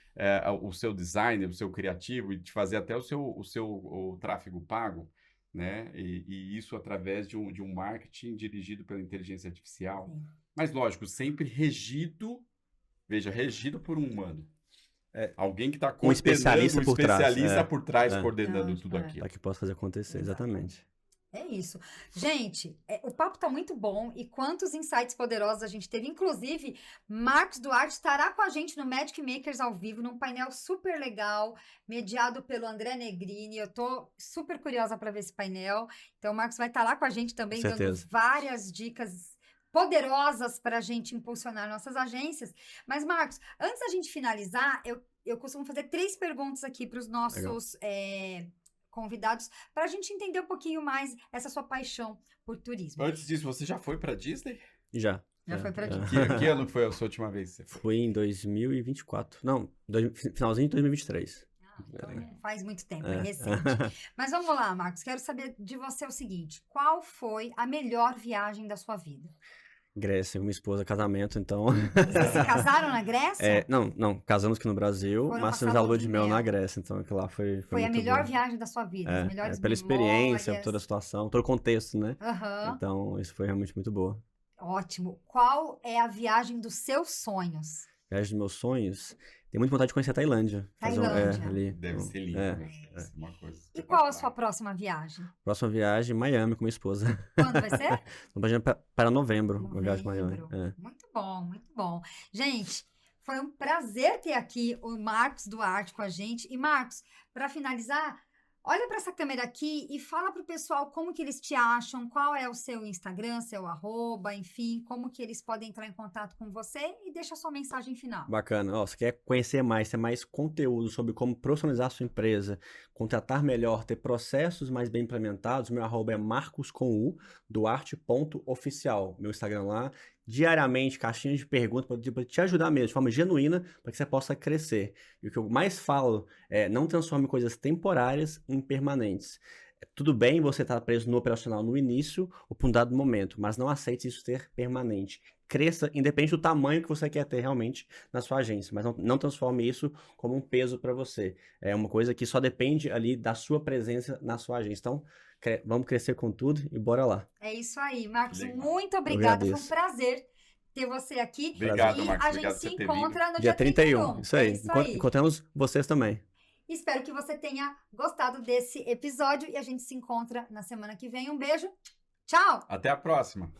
o seu design, o seu criativo, e te fazer até o seu tráfego pago. Né? E isso através de um marketing dirigido pela inteligência artificial. Sim. Mas, lógico, sempre regido por um humano. Alguém que está coordenando, um especialista por trás coordenando tudo aquilo. Para que possa fazer acontecer, exatamente. É isso. Gente, o papo tá muito bom e quantos insights poderosos a gente teve. Inclusive, Marcos Duarte estará com a gente no Magic Makers ao vivo, num painel super legal, mediado pelo André Negrini. Eu tô super curiosa para ver esse painel. Então, o Marcos vai estar lá com a gente também, dando várias dicas poderosas para a gente impulsionar nossas agências. Mas, Marcos, antes da gente finalizar, eu costumo fazer 3 perguntas aqui para os nossos convidados, para a gente entender um pouquinho mais essa sua paixão por turismo. Antes disso, você já foi para Disney? Já foi para Disney. Que ano foi a sua última vez? Que você foi? Foi em 2024. Não, finalzinho de 2023. Então faz muito tempo, é recente. Mas vamos lá, Marcos, quero saber de você o seguinte, qual foi a melhor viagem da sua vida? Grécia, minha esposa, casamento, então... Vocês se casaram na Grécia? Não, casamos aqui no Brasil, mas fizemos a lua de mel na Grécia, então aquilo lá foi a melhor viagem da sua vida, as melhores pela experiência, toda a situação, todo o contexto, né? Então, isso foi realmente muito boa. Ótimo. Qual é a viagem dos seus sonhos? Viagem dos meus sonhos... Tenho muita vontade de conhecer a Tailândia. Ali. Deve ser lindo, né? Uma coisa e qual a sua próxima viagem? Próxima viagem, Miami, com minha esposa. Quando vai ser? Vamos para novembro, uma viagem para Miami. Muito bom, muito bom. Gente, foi um prazer ter aqui o Marcos Duarte com a gente. E, Marcos, para finalizar, Olha para essa câmera aqui e fala para o pessoal como que eles te acham, qual é o seu Instagram, seu arroba, enfim, como que eles podem entrar em contato com você e deixa a sua mensagem final. Bacana. Ó, você quer conhecer mais, ter mais conteúdo sobre como profissionalizar a sua empresa, contratar melhor, ter processos mais bem implementados, meu arroba é marcos.duarte.oficial. Meu Instagram lá, diariamente, caixinhas de perguntas para te ajudar mesmo, de forma genuína, para que você possa crescer. E o que eu mais falo é não transforme coisas temporárias em permanentes. Tudo bem você estar preso no operacional no início ou por um dado momento, mas não aceite isso ser permanente. Cresça, independente do tamanho que você quer ter realmente na sua agência, mas não transforme isso como um peso para você. É uma coisa que só depende ali da sua presença na sua agência. Então, vamos crescer com tudo e bora lá. É isso aí, Marcos. Muito obrigada. Foi um prazer ter você aqui. Obrigado, e Marcos. a gente se encontra no dia 31. Isso aí. É isso aí. Encontramos vocês também. Espero que você tenha gostado desse episódio e a gente se encontra na semana que vem. Um beijo. Tchau! Até a próxima.